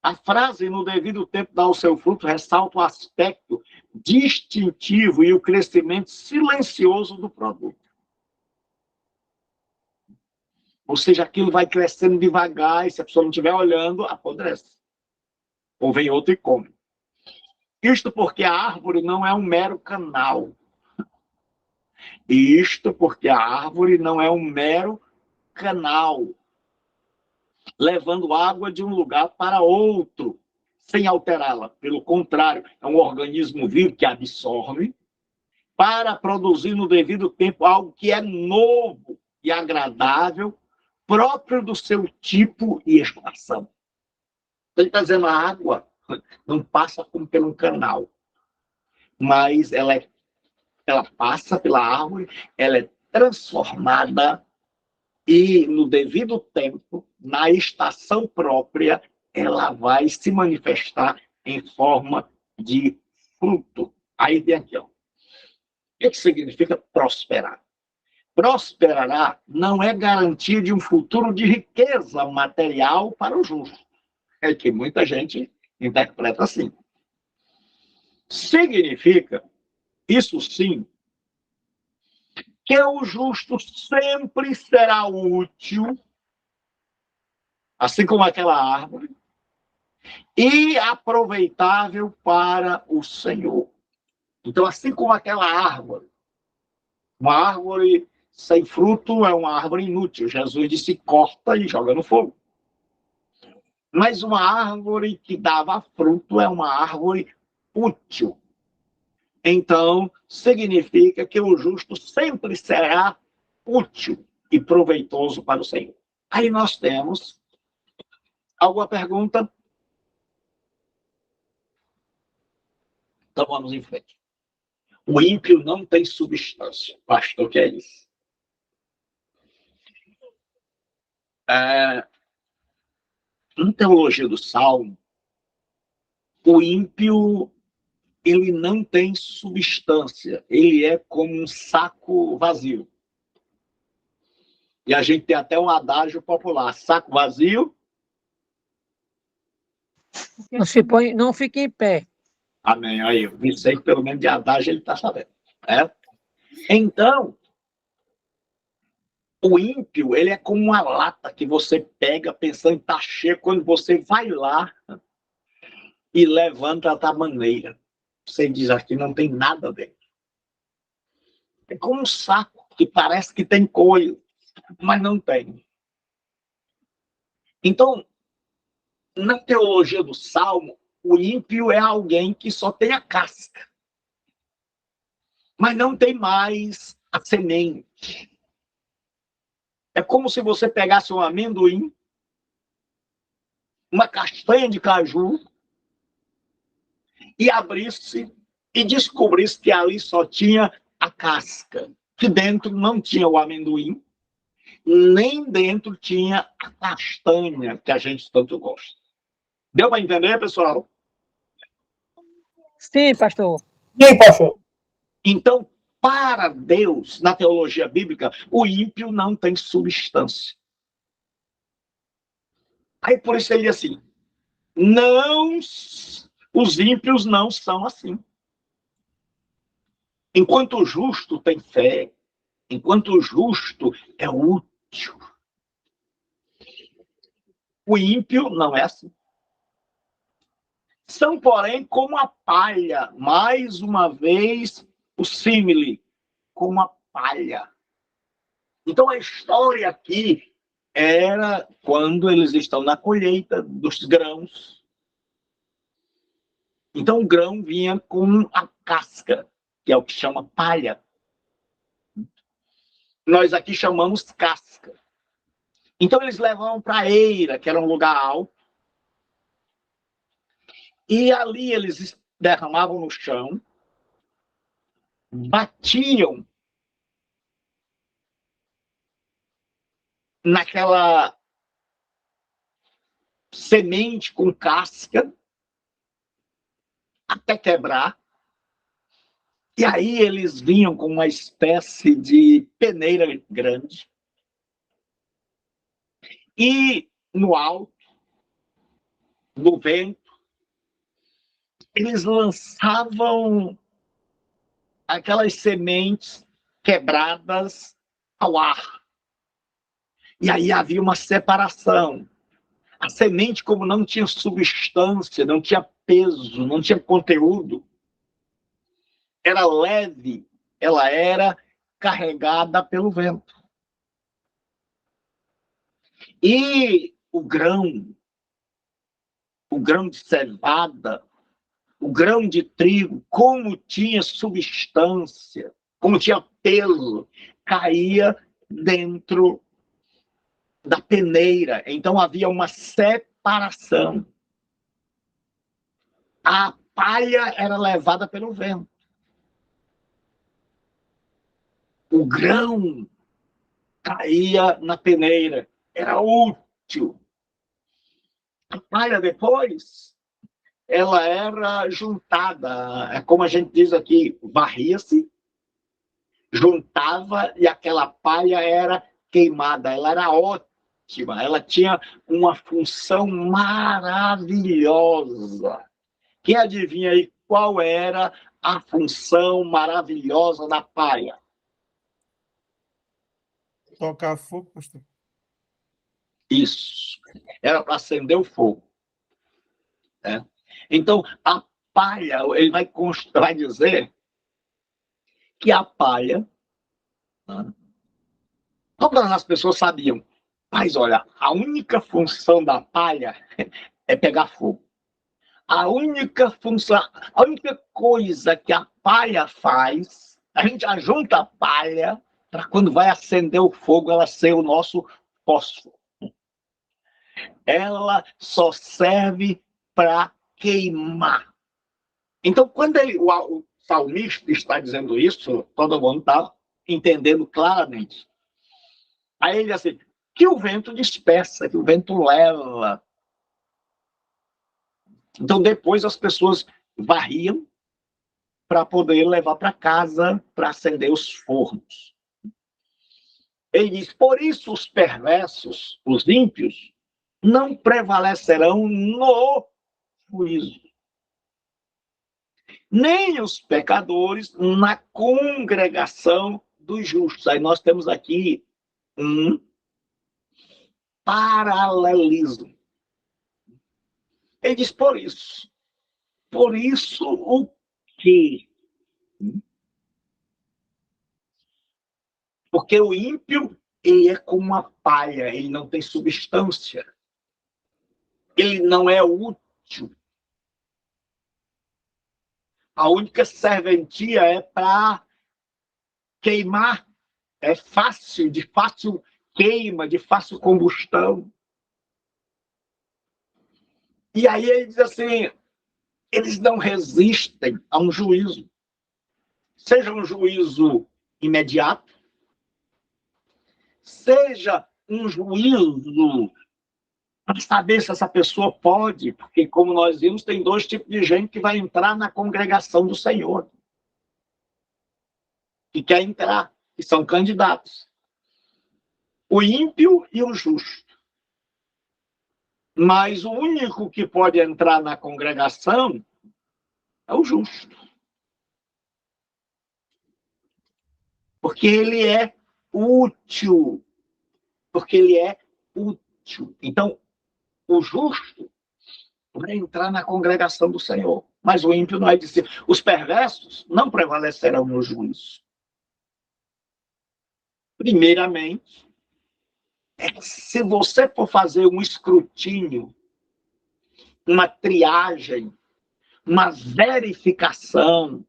A frase, no devido tempo, dá o seu fruto, ressalta o aspecto distintivo e o crescimento silencioso do produto. Ou seja, aquilo vai crescendo devagar e se a pessoa não estiver olhando, apodrece. Ou vem outro e come. Isto porque a árvore não é um mero canal. Isto porque a árvore não é um mero canal, levando água de um lugar para outro, sem alterá-la. Pelo contrário, é um organismo vivo que absorve para produzir no devido tempo algo que é novo e agradável, próprio do seu tipo e estação. Ele está dizendo, a água não passa como por um canal, mas ela passa pela árvore, ela é transformada e, no devido tempo, na estação própria, ela vai se manifestar em forma de fruto. Aí vem aqui, ó. O que significa prosperar? Prosperará não é garantia de um futuro de riqueza material para o justo. É que muita gente interpreta assim. Significa, isso sim, que o justo sempre será útil, assim como aquela árvore, e aproveitável para o Senhor. Então, assim como aquela árvore, uma árvore sem fruto é uma árvore inútil. Jesus disse, corta e joga no fogo. Mas uma árvore que dava fruto é uma árvore útil. Então, significa que o justo sempre será útil e proveitoso para o Senhor. Aí nós temos alguma pergunta? Então vamos em frente. O ímpio não tem substância. Pastor, o que é isso? Na teologia do Salmo, o ímpio ele não tem substância. Ele é como um saco vazio. E a gente tem até um adágio popular. Saco vazio... Não fica em pé. Amém. Aí, eu pensei que pelo menos de adágio ele está sabendo. Né? Então, o ímpio, ele é como uma lata que você pega pensando em estar cheio, quando você vai lá e levanta da maneira. Você diz aqui, não tem nada dentro. É como um saco que parece que tem coisa, mas não tem. Então, na teologia do Salmo, o ímpio é alguém que só tem a casca, mas não tem mais a semente. É como se você pegasse um amendoim, uma castanha de caju, e abrisse e descobrisse que ali só tinha a casca, que dentro não tinha o amendoim, nem dentro tinha a castanha que a gente tanto gosta. Deu para entender, pessoal? Sim, pastor. Sim, pastor. Então, para Deus, na teologia bíblica, o ímpio não tem substância. Aí por isso ele diz assim, não, os ímpios não são assim. Enquanto o justo tem fé, enquanto o justo é útil, o ímpio não é assim. São, porém, como a palha, mais uma vez, o símile, como a palha. Então, a história aqui era quando eles estão na colheita dos grãos. Então, o grão vinha com a casca, que é o que chama palha. Nós aqui chamamos casca. Então, eles levavam para a eira, que era um lugar alto, e ali eles derramavam no chão, batiam naquela semente com casca até quebrar. E aí eles vinham com uma espécie de peneira grande. E no alto, no vento, eles lançavam aquelas sementes quebradas ao ar. E aí havia uma separação. A semente, como não tinha substância, não tinha peso, não tinha conteúdo, era leve, ela era carregada pelo vento. E o grão de cevada, o grão de trigo, como tinha substância, como tinha peso, caía dentro da peneira. Então havia uma separação. A palha era levada pelo vento. O grão caía na peneira. Era útil. A palha depois, ela era juntada. É como a gente diz aqui, varria-se, juntava e aquela palha era queimada. Ela era ótima. Ela tinha uma função maravilhosa. Quem adivinha aí qual era a função maravilhosa da palha? Tocar fogo, pastor. Isso. Era para acender o fogo. Né? Então, a palha, ele vai dizer que a palha, né? Todas as pessoas sabiam, mas olha, a única função da palha é pegar fogo. A única função, a única coisa que a palha faz, a gente ajunta a palha para quando vai acender o fogo, ela ser o nosso fósforo. Ela só serve para queimar. Então, quando o salmista está dizendo isso, todo mundo está entendendo claramente. Aí ele diz assim, que o vento dispersa, que o vento leva. Então, depois as pessoas varriam para poder levar para casa para acender os fornos. Ele diz, por isso os perversos, os ímpios, não prevalecerão no juízo, nem os pecadores na congregação dos justos. Aí nós temos aqui um paralelismo. Ele diz, por isso o quê? Porque o ímpio, ele é como uma palha, ele não tem substância. Ele não é útil. A única serventia é para queimar. É fácil, de fácil queima, de fácil combustão. E aí ele diz assim, eles não resistem a um juízo. Seja um juízo imediato, seja um juízo para saber se essa pessoa pode, porque, como nós vimos, tem dois tipos de gente que vai entrar na congregação do Senhor, que quer entrar, que são candidatos. O ímpio e o justo. Mas o único que pode entrar na congregação é o justo. Porque ele é útil. Porque ele é útil. Então, o justo vai entrar na congregação do Senhor. Mas o ímpio não é de si. Os perversos não prevalecerão no juízo. Primeiramente, se você for fazer um escrutínio, uma triagem, uma verificação,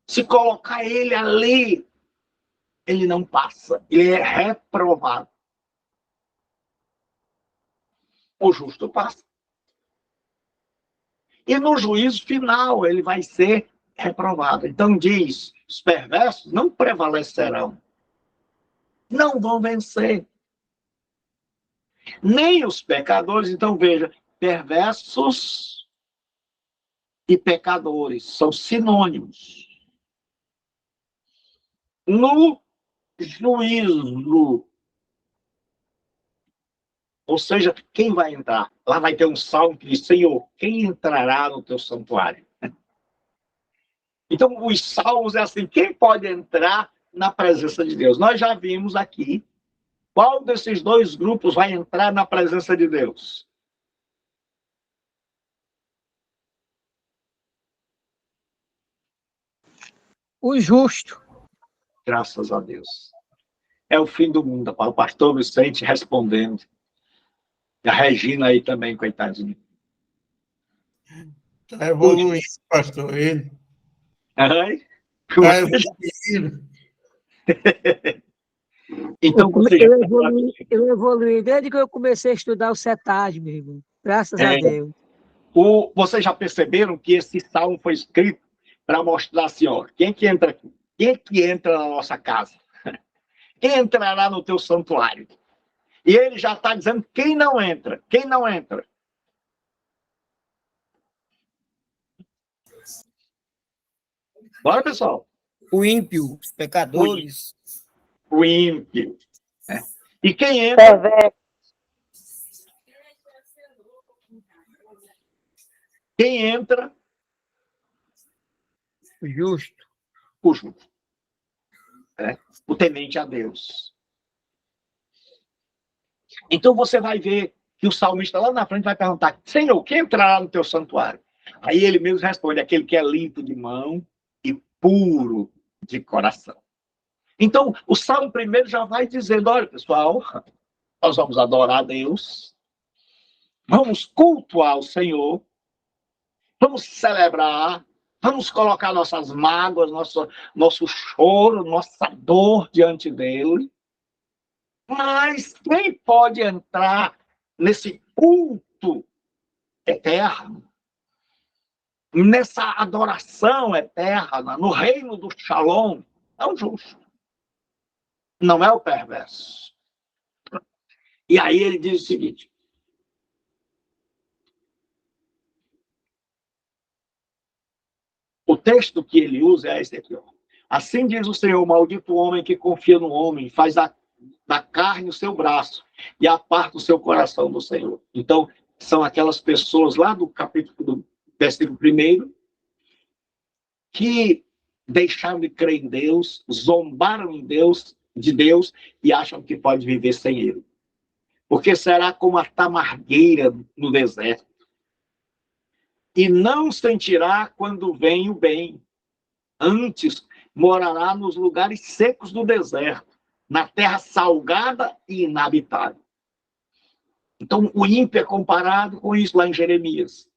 se colocar ele ali, ele não passa, ele é reprovado. O justo passa. E no juízo final ele vai ser reprovado. Então diz, os perversos não prevalecerão. Não vão vencer. Nem os pecadores. Então veja, perversos e pecadores são sinônimos. No juízo, ou seja, quem vai entrar? Lá vai ter um salmo que diz, Senhor, quem entrará no teu santuário? Então, os salmos é assim, quem pode entrar na presença de Deus? Nós já vimos aqui qual desses dois grupos vai entrar na presença de Deus. O justo. Graças a Deus. É o fim do mundo. O pastor Vicente respondendo. E a Regina aí também, coitadinha. Está evoluindo, pastor. Ele está evoluindo. Então, eu evoluí desde que eu comecei a estudar o CETAD, meu irmão. Graças a Deus. Vocês já perceberam que esse salmo foi escrito para mostrar assim, ó, quem que entra aqui? Quem que entra na nossa casa? Quem entrará no teu santuário? E ele já está dizendo quem não entra. Quem não entra? Bora, pessoal. O ímpio, os pecadores. O ímpio. Né? E quem entra? Quem entra? O justo. O justo. O temente a Deus. Então você vai ver que o salmista lá na frente vai perguntar, Senhor, quem entrará no teu santuário? Aí ele mesmo responde, aquele que é limpo de mão e puro de coração. Então, o salmo primeiro já vai dizendo, olha, pessoal, nós vamos adorar a Deus, vamos cultuar o Senhor, vamos celebrar, vamos colocar nossas mágoas, nosso choro, nossa dor diante dele. Mas quem pode entrar nesse culto eterno, nessa adoração eterna, no reino do Shalom, é o justo. Não é o perverso. E aí ele diz o seguinte, o texto que ele usa é esse aqui, ó. Assim diz o Senhor, maldito o homem que confia no homem, faz da carne o seu braço e aparta o seu coração do Senhor. Então, são aquelas pessoas lá do versículo 1 que deixaram de crer em Deus, zombaram de Deus e acham que pode viver sem ele. Porque será como a tamargueira no deserto. E não sentirá quando vem o bem. Antes, morará nos lugares secos do deserto, na terra salgada e inabitável. Então, o ímpio é comparado com isso lá em Jeremias.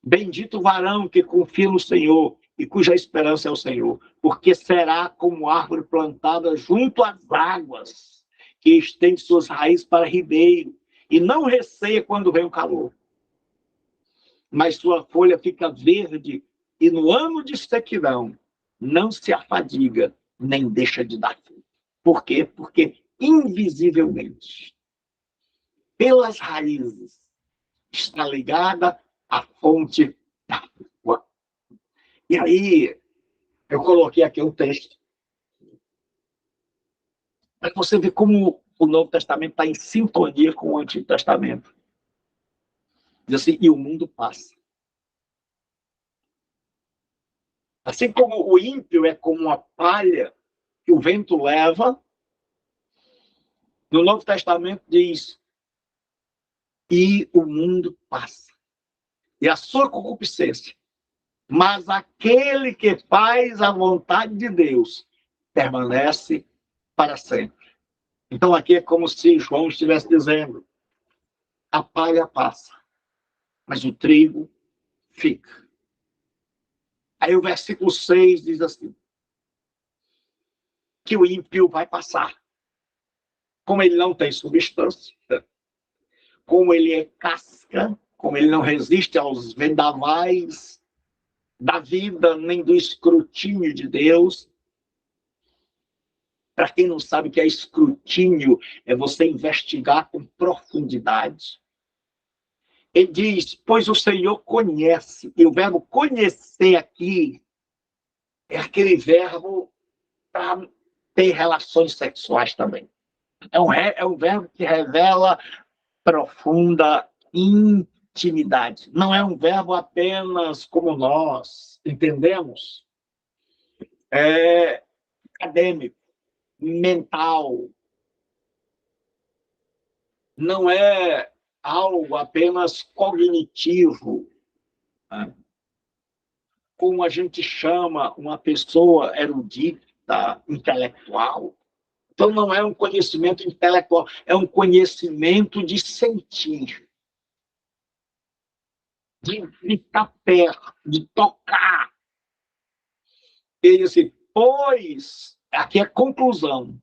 Bendito o varão que confia no Senhor e cuja esperança é o Senhor, porque será como árvore plantada junto às águas, que estende suas raízes para ribeiro, e não receia quando vem o calor. Mas sua folha fica verde, e no ano de sequidão não se afadiga, nem deixa de dar fruto. Por quê? Porque invisivelmente, pelas raízes, está ligada à fonte da água. E aí, eu coloquei aqui um texto, para você ver como o Novo Testamento está em sintonia com o Antigo Testamento. Diz assim, e o mundo passa. Assim como o ímpio é como uma palha que o vento leva, no Novo Testamento diz, e o mundo passa. E a sua concupiscência. Mas aquele que faz a vontade de Deus permanece para sempre. Então aqui é como se João estivesse dizendo, a palha passa, mas o trigo fica. Aí o versículo 6 diz assim, que o ímpio vai passar. Como ele não tem substância, como ele é casca, como ele não resiste aos vendavais da vida, nem do escrutínio de Deus. Para quem não sabe o que é escrutínio, é você investigar com profundidade. Ele diz, pois o Senhor conhece, e o verbo conhecer aqui é aquele verbo para ter relações sexuais também. É um verbo que revela profunda intimidade. Não é um verbo apenas como nós entendemos. É acadêmico, mental. Não é algo apenas cognitivo, né? Como a gente chama uma pessoa erudita, intelectual. Então, não é um conhecimento intelectual, é um conhecimento de sentir, de estar perto, de tocar. Ele assim, pois, aqui é a conclusão.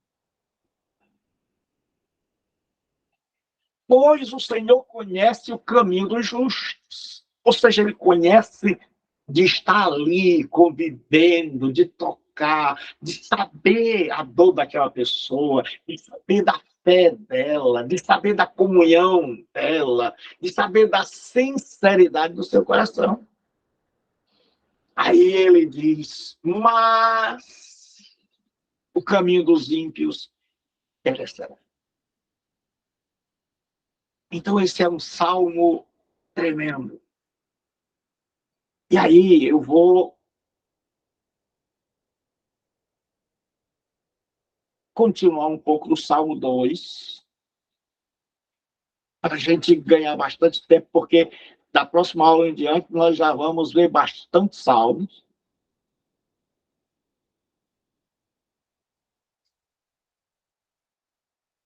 Pois o Senhor conhece o caminho dos justos. Ou seja, ele conhece de estar ali, convivendo, de tocar, de saber a dor daquela pessoa, de saber da fé dela, de saber da comunhão dela, de saber da sinceridade do seu coração. Aí ele diz, mas o caminho dos ímpios perecerá. Então esse é um salmo tremendo. E aí eu vou continuar um pouco no Salmo 2, para a gente ganhar bastante tempo, porque da próxima aula em diante nós já vamos ver bastante salmos.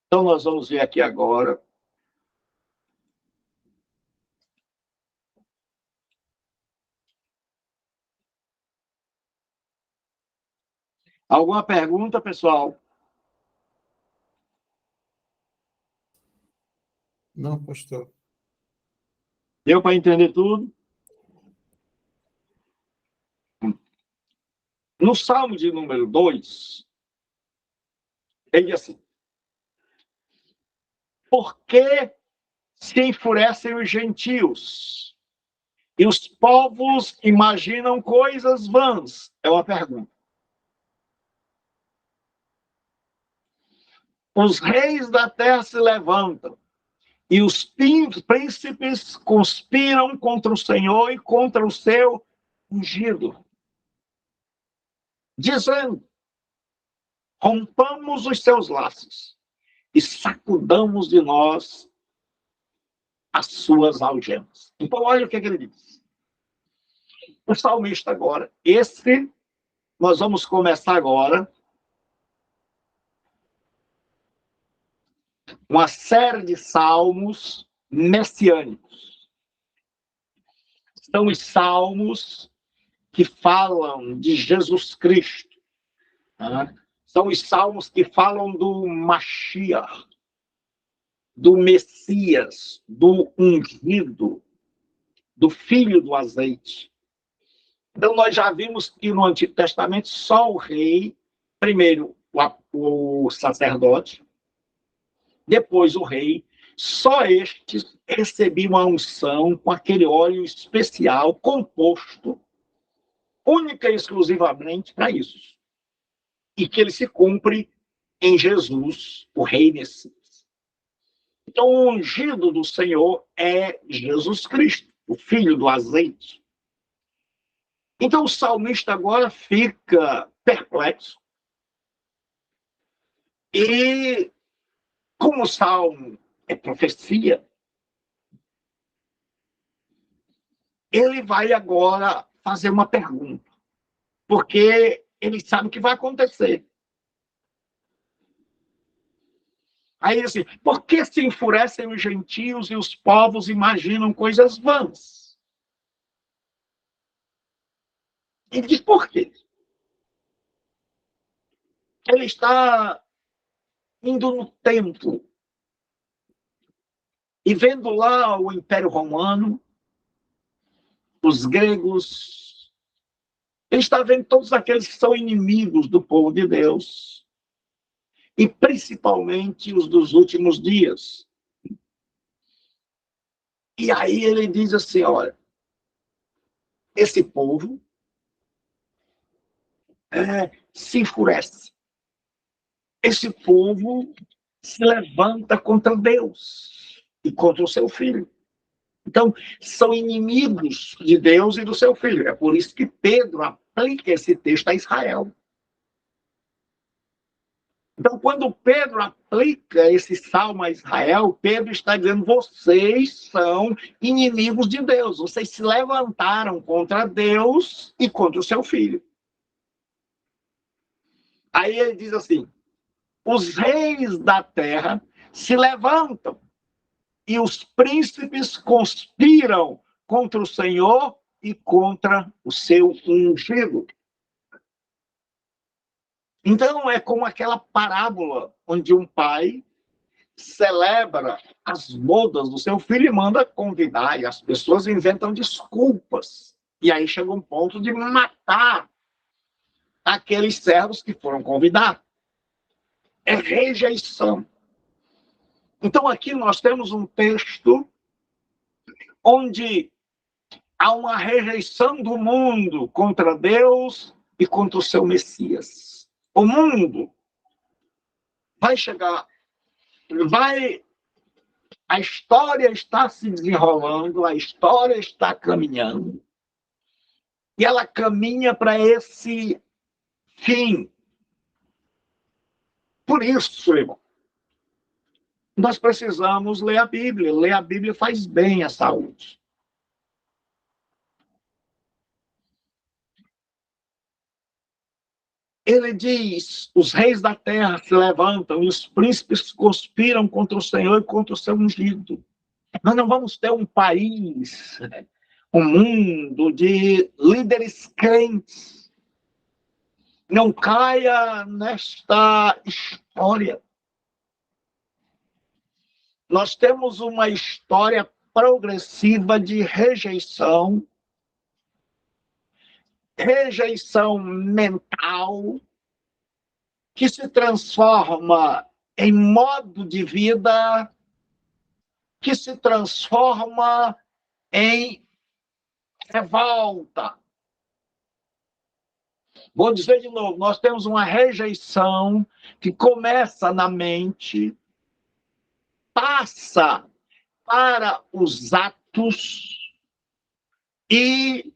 Então nós vamos ver aqui agora. Alguma pergunta, pessoal? Não, pastor. Deu para entender tudo? No Salmo de número 2, ele diz assim, por que se enfurecem os gentios? E os povos imaginam coisas vãs? É uma pergunta. Os reis da terra se levantam, e os príncipes conspiram contra o Senhor e contra o seu ungido, dizendo, rompamos os seus laços e sacudamos de nós as suas algemas. Então, olha o que ele diz. O salmista agora, esse nós vamos começar agora uma série de salmos messiânicos. São os salmos que falam de Jesus Cristo. Né? São os salmos que falam do Mashiach, do Messias, do ungido, do filho do azeite. Então, nós já vimos que no Antigo Testamento só o rei, primeiro o sacerdote, depois o rei, só estes recebiam a unção com aquele óleo especial composto única e exclusivamente para isso. E que ele se cumpre em Jesus, o Rei Messias. Então, o ungido do Senhor é Jesus Cristo, o filho do azeite. Então, o salmista agora fica perplexo. E, como o salmo é profecia, ele vai agora fazer uma pergunta, porque ele sabe o que vai acontecer. Aí, assim, por que se enfurecem os gentios e os povos imaginam coisas vãs? Ele diz por quê? Ele está indo no templo e vendo lá o Império Romano, os gregos, ele está vendo todos aqueles que são inimigos do povo de Deus, e principalmente os dos últimos dias. E aí ele diz assim, olha, esse povo se enfurece. Esse povo se levanta contra Deus e contra o seu filho. Então, são inimigos de Deus e do seu filho. É por isso que Pedro aplica esse texto a Israel. Então, quando Pedro aplica esse salmo a Israel, Pedro está dizendo: vocês são inimigos de Deus, vocês se levantaram contra Deus e contra o seu filho. Aí ele diz assim: os reis da terra se levantam e os príncipes conspiram contra o Senhor e contra o seu ungido. Então, é como aquela parábola onde um pai celebra as bodas do seu filho e manda convidar, e as pessoas inventam desculpas. E aí chega um ponto de matar aqueles servos que foram convidar. É rejeição. Então, aqui nós temos um texto onde há uma rejeição do mundo contra Deus e contra o seu Messias. O mundo vai chegar, a história está se desenrolando, a história está caminhando, e ela caminha para esse fim. Por isso, irmão, nós precisamos ler a Bíblia. Ler a Bíblia faz bem à saúde. Ele diz: os reis da terra se levantam e os príncipes conspiram contra o Senhor e contra o seu ungido. Nós não vamos ter um país, um mundo de líderes crentes. Não caia nesta história. Nós temos uma história progressiva de rejeição mental, que se transforma em modo de vida, que se transforma em revolta. Vou dizer de novo, nós temos uma rejeição que começa na mente, passa para os atos e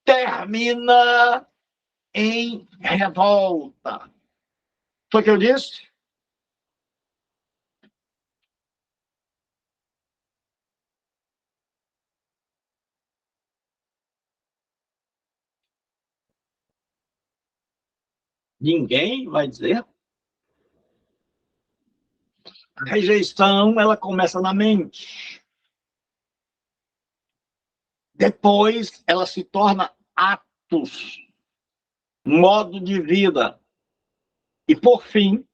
termina em revolta. Foi o que eu disse? Ninguém vai dizer. A rejeição, ela começa na mente. Depois, ela se torna atos, modo de vida. E, por fim,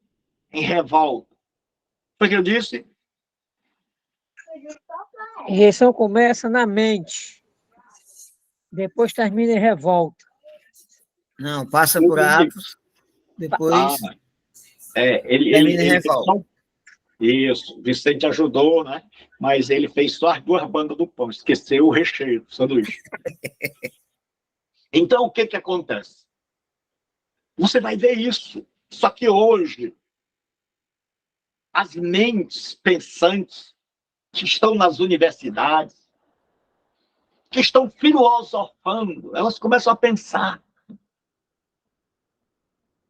em revolta. Foi o que eu disse? Rejeição começa na mente, depois termina em revolta. Não, passa por atos, depois termina em revolta. Isso, Vicente ajudou, né? Mas ele fez só as duas bandas do pão, esqueceu o recheio do sanduíche. Então, o que que acontece? Você vai ver isso. Só que hoje, as mentes pensantes que estão nas universidades, que estão filosofando, elas começam a pensar.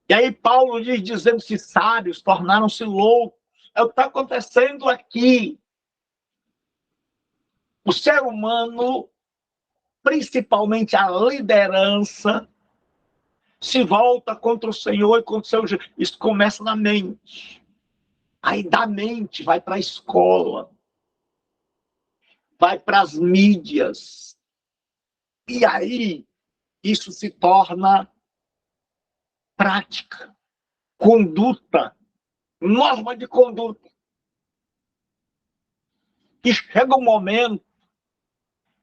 E aí Paulo diz, dizendo-se sábios, tornaram-se loucos. É o que está acontecendo aqui. O ser humano, principalmente a liderança, se volta contra o Senhor e contra o seu Jesus. Isso começa na mente. Aí da mente vai para a escola, vai para as mídias. E aí isso se torna prática, conduta, norma de conduta. E chega um momento,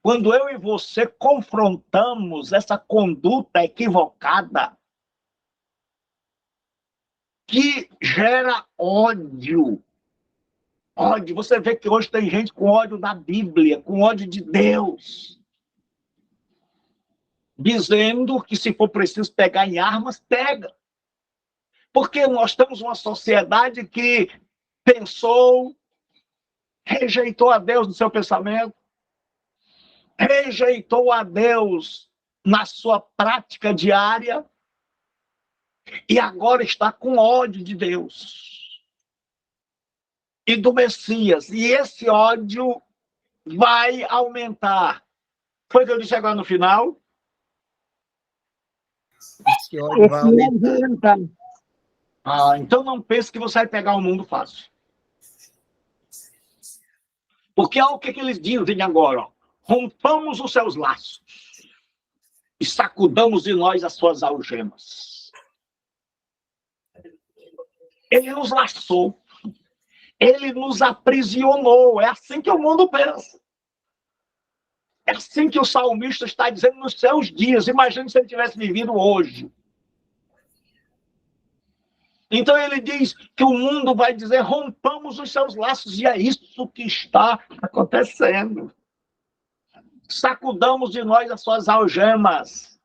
quando eu e você confrontamos essa conduta equivocada, que gera ódio. Ódio. Você vê que hoje tem gente com ódio da Bíblia, com ódio de Deus. Dizendo que se for preciso pegar em armas, pega. Porque nós temos uma sociedade que pensou, rejeitou a Deus no seu pensamento, rejeitou a Deus na sua prática diária e agora está com ódio de Deus e do Messias. E esse ódio vai aumentar. Foi o que eu disse agora no final? Esse ódio vai aumentar. Então não pense que você vai pegar o mundo fácil. Porque olha o que eles dizem agora. Ó. Rompamos os seus laços e sacudamos de nós as suas algemas. Ele nos laçou. Ele nos aprisionou. É assim que o mundo pensa. É assim que o salmista está dizendo nos seus dias. Imagine se ele tivesse vivido hoje. Então ele diz que o mundo vai dizer, rompamos os seus laços. E é isso que está acontecendo. Sacudamos de nós as suas algemas.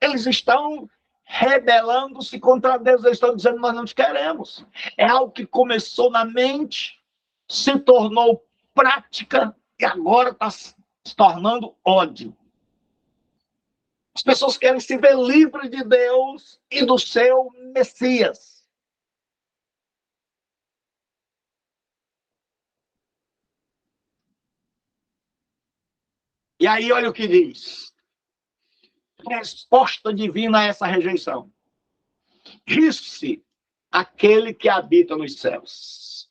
Eles estão rebelando-se contra Deus. Eles estão dizendo, nós não te queremos. É algo que começou na mente, se tornou prática e agora está se tornando ódio. As pessoas querem se ver livres de Deus e do seu Messias. E aí, olha o que diz. Resposta divina a essa rejeição. Disse aquele que habita nos céus.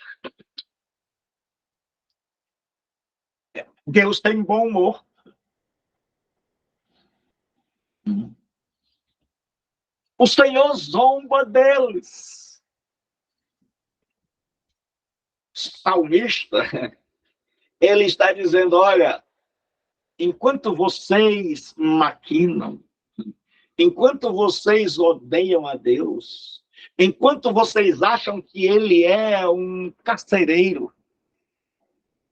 Deus tem bom humor. O Senhor zomba deles. O salmista, ele está dizendo, olha, enquanto vocês maquinam, enquanto vocês odeiam a Deus, enquanto vocês acham que ele é um carcereiro,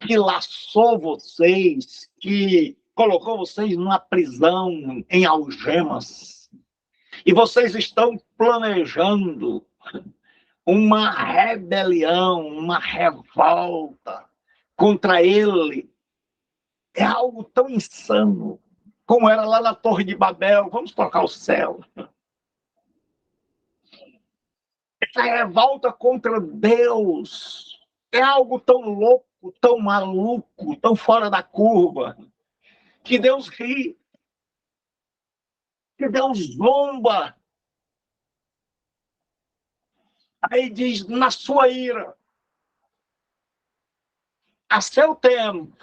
que laçou vocês, que colocou vocês numa prisão em algemas, e vocês estão planejando uma rebelião, uma revolta contra ele, é algo tão insano, como era lá na Torre de Babel. Vamos tocar o céu. Essa revolta contra Deus é algo tão louco, tão maluco, tão fora da curva, que Deus ri, que Deus zomba. Aí diz, na sua ira, a seu tempo.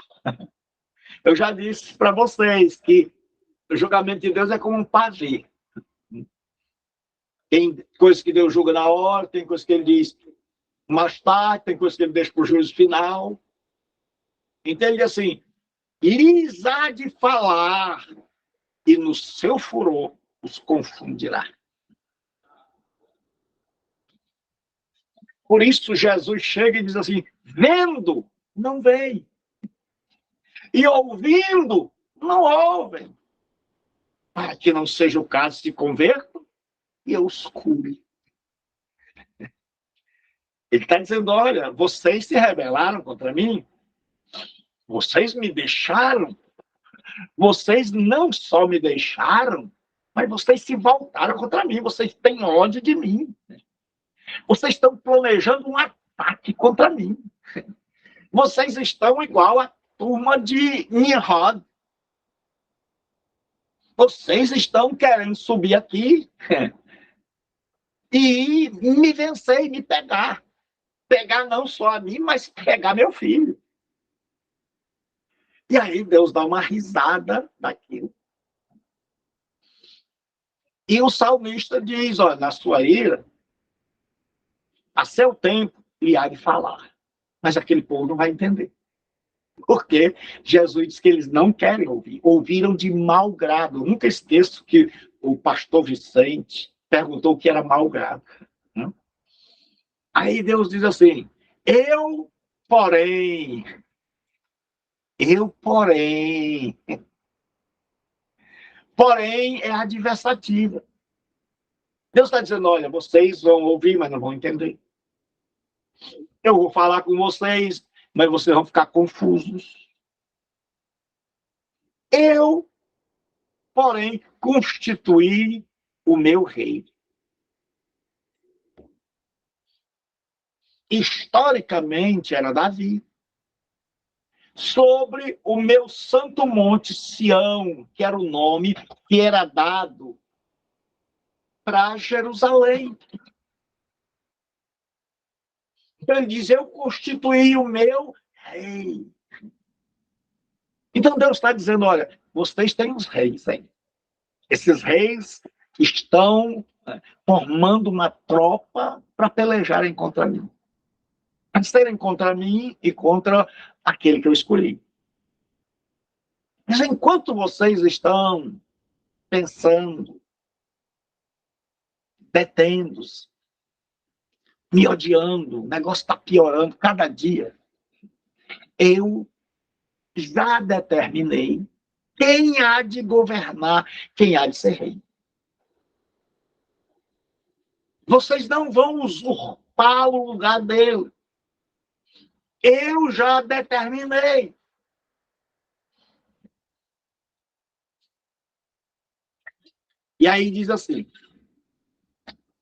Eu já disse para vocês que o julgamento de Deus é como um pavê. Tem coisas que Deus julga na hora, tem coisas que ele diz mais tarde, tem coisas que ele deixa para o juízo final. Então ele diz assim, lhes há de falar, e no seu furor os confundirá. Por isso Jesus chega e diz assim, vendo, não veem. E ouvindo, não ouvem. Para que não seja o caso, se convertam e eu os cure. Ele está dizendo, olha, vocês se rebelaram contra mim, vocês me deixaram, vocês não só me deixaram, mas vocês se voltaram contra mim, vocês têm ódio de mim. Vocês estão planejando um ataque contra mim. Vocês estão igual a turma de Nimrod. Vocês estão querendo subir aqui e me vencer e me pegar. Pegar não só a mim, mas pegar meu filho. E aí Deus dá uma risada daquilo. E o salmista diz, olha, na sua ira, a seu tempo, lhe há de falar. Mas aquele povo não vai entender. Porque Jesus disse que eles não querem ouvir. Ouviram de mau grado. Eu nunca esqueço que o pastor Vicente perguntou o que era mau grado. Aí Deus diz assim, porém, é adversativa. Deus está dizendo, olha, vocês vão ouvir, mas não vão entender. Eu vou falar com vocês, mas vocês vão ficar confusos. Eu, porém, constituí o meu rei. Historicamente, era Davi. Sobre o meu santo monte Sião, que era o nome que era dado para Jerusalém. Então ele diz, eu constituí o meu rei. Então Deus está dizendo, olha, vocês têm os reis, hein? Esses reis estão formando uma tropa para pelejarem contra mim. Para serem contra mim e contra aquele que eu escolhi. Mas enquanto vocês estão pensando, detendo-se, me odiando, o negócio está piorando cada dia, eu já determinei quem há de governar, quem há de ser rei. Vocês não vão usurpar o lugar dele. Eu já determinei. E aí diz assim,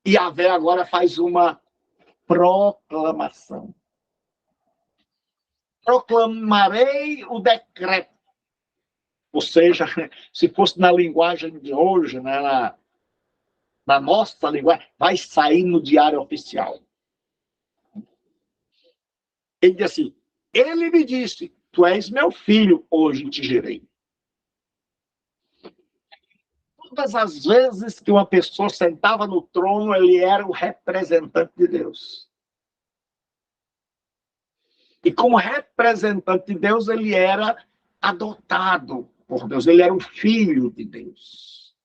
Yahvé agora faz uma proclamação. Proclamarei o decreto. Ou seja, se fosse na linguagem de hoje, né, na nossa linguagem, vai sair no diário oficial. Ele diz assim, ele me disse, tu és meu filho, hoje te gerei. Todas as vezes que uma pessoa sentava no trono, ele era o representante de Deus. E como representante de Deus, ele era adotado por Deus, ele era um filho de Deus.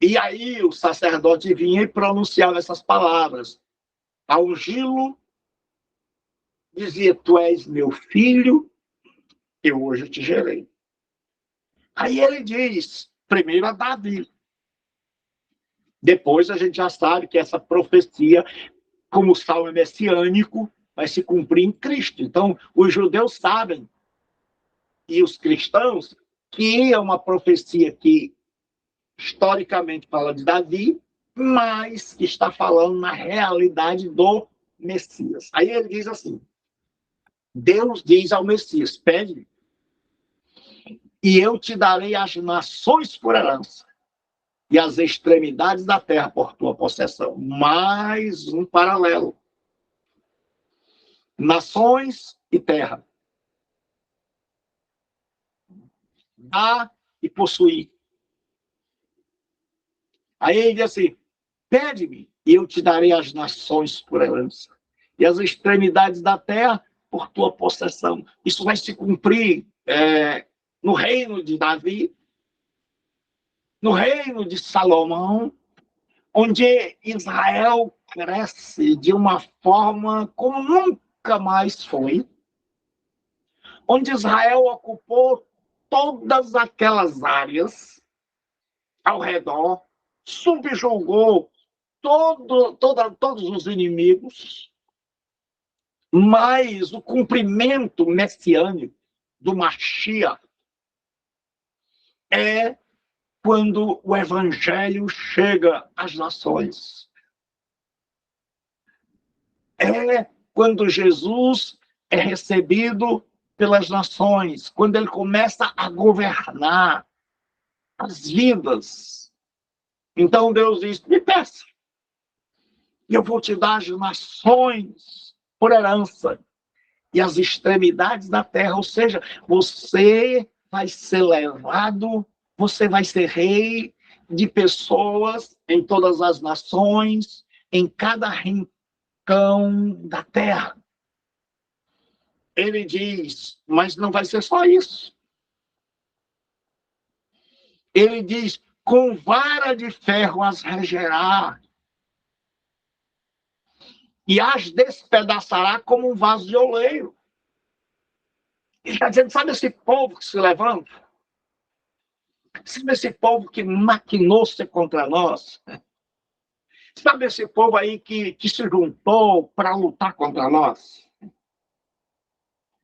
E aí o sacerdote vinha e pronunciava essas palavras. Ao ungí-lo, dizia, tu és meu filho, eu hoje te gerei. Aí ele diz, primeiro a Davi. Depois a gente já sabe que essa profecia, como o salmo messiânico, vai se cumprir em Cristo. Então, os judeus sabem, e os cristãos, que é uma profecia que, historicamente, fala de Davi, mas que está falando na realidade do Messias. Aí ele diz assim, Deus diz ao Messias, pede, e eu te darei as nações por herança, e as extremidades da terra por tua possessão. Mais um paralelo. Nações e terra. Dá e possuir. Aí ele diz assim, pede-me e eu te darei as nações por herança e as extremidades da terra por tua possessão. Isso vai se cumprir no reino de Davi, no reino de Salomão, onde Israel cresce de uma forma como nunca mais foi, onde Israel ocupou todas aquelas áreas ao redor, subjugou todos os inimigos, mas o cumprimento messiânico do Mashiach é quando o evangelho chega às nações. É quando Jesus é recebido pelas nações, quando ele começa a governar as vidas. Então Deus diz, me peça, e eu vou te dar as nações por herança e as extremidades da terra, ou seja, você vai ser levado, você vai ser rei de pessoas em todas as nações, em cada rincão da terra. Ele diz, mas não vai ser só isso. Ele diz, com vara de ferro as regerá e as despedaçará como um vaso de oleiro. Ele está dizendo, sabe esse povo que se levanta? Sabe esse povo que maquinou-se contra nós? Sabe esse povo aí que se juntou para lutar contra nós?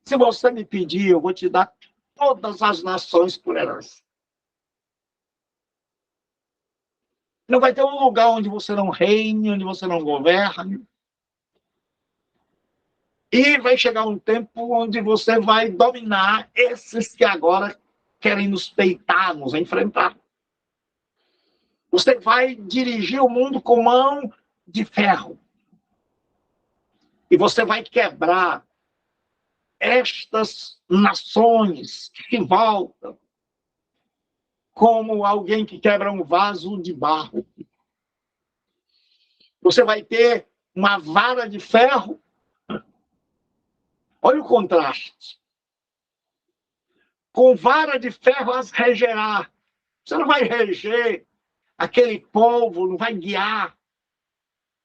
Se você me pedir, eu vou te dar todas as nações por herança. Não vai ter um lugar onde você não reine, onde você não governe. E vai chegar um tempo onde você vai dominar esses que agora querem nos peitar, nos enfrentar. Você vai dirigir o mundo com mão de ferro. E você vai quebrar estas nações que se voltam como alguém que quebra um vaso de barro. Você vai ter uma vara de ferro. Olha o contraste. Com vara de ferro as regerá. Você não vai reger aquele povo, não vai guiar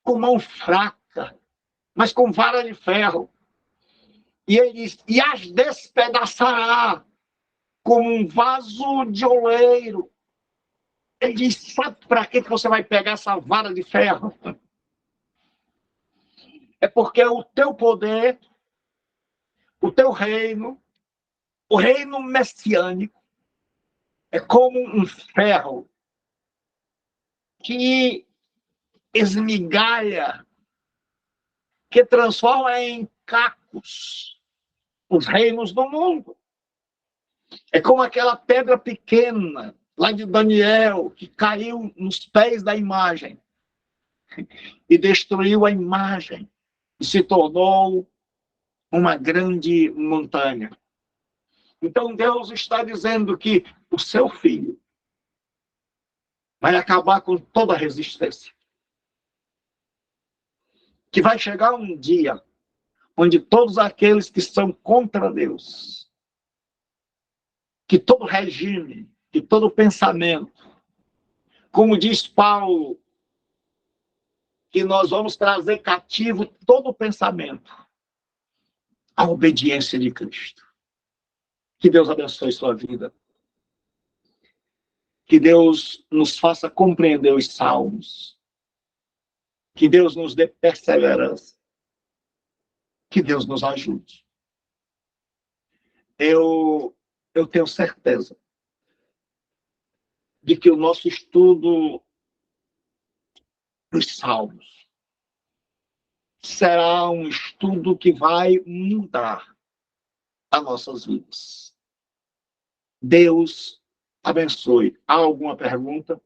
com mão fraca, mas com vara de ferro. E ele diz, e as despedaçará como um vaso de oleiro. Ele diz, sabe para que você vai pegar essa vara de ferro? É porque o teu poder, o teu reino, o reino messiânico, é como um ferro que esmigalha, que transforma em cacos os reinos do mundo. É como aquela pedra pequena, lá de Daniel, que caiu nos pés da imagem e destruiu a imagem e se tornou uma grande montanha. Então Deus está dizendo que o seu filho vai acabar com toda a resistência. Que vai chegar um dia onde todos aqueles que são contra Deus, que todo regime, que todo pensamento, como diz Paulo, que nós vamos trazer cativo todo pensamento à obediência de Cristo. Que Deus abençoe sua vida. Que Deus nos faça compreender os salmos. Que Deus nos dê perseverança. Que Deus nos ajude. Eu tenho certeza de que o nosso estudo dos salmos será um estudo que vai mudar as nossas vidas. Deus abençoe. Há alguma pergunta?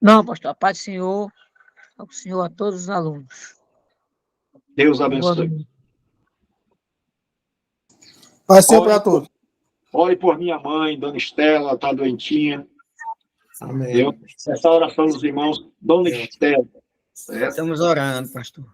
Não, pastor, a paz do Senhor, ao Senhor, a todos os alunos. Deus abençoe. Paz do Senhor para todos. Ore por minha mãe, Dona Estela, está doentinha. Amém. Essa oração dos irmãos, Dona Estela. Estamos orando, pastor.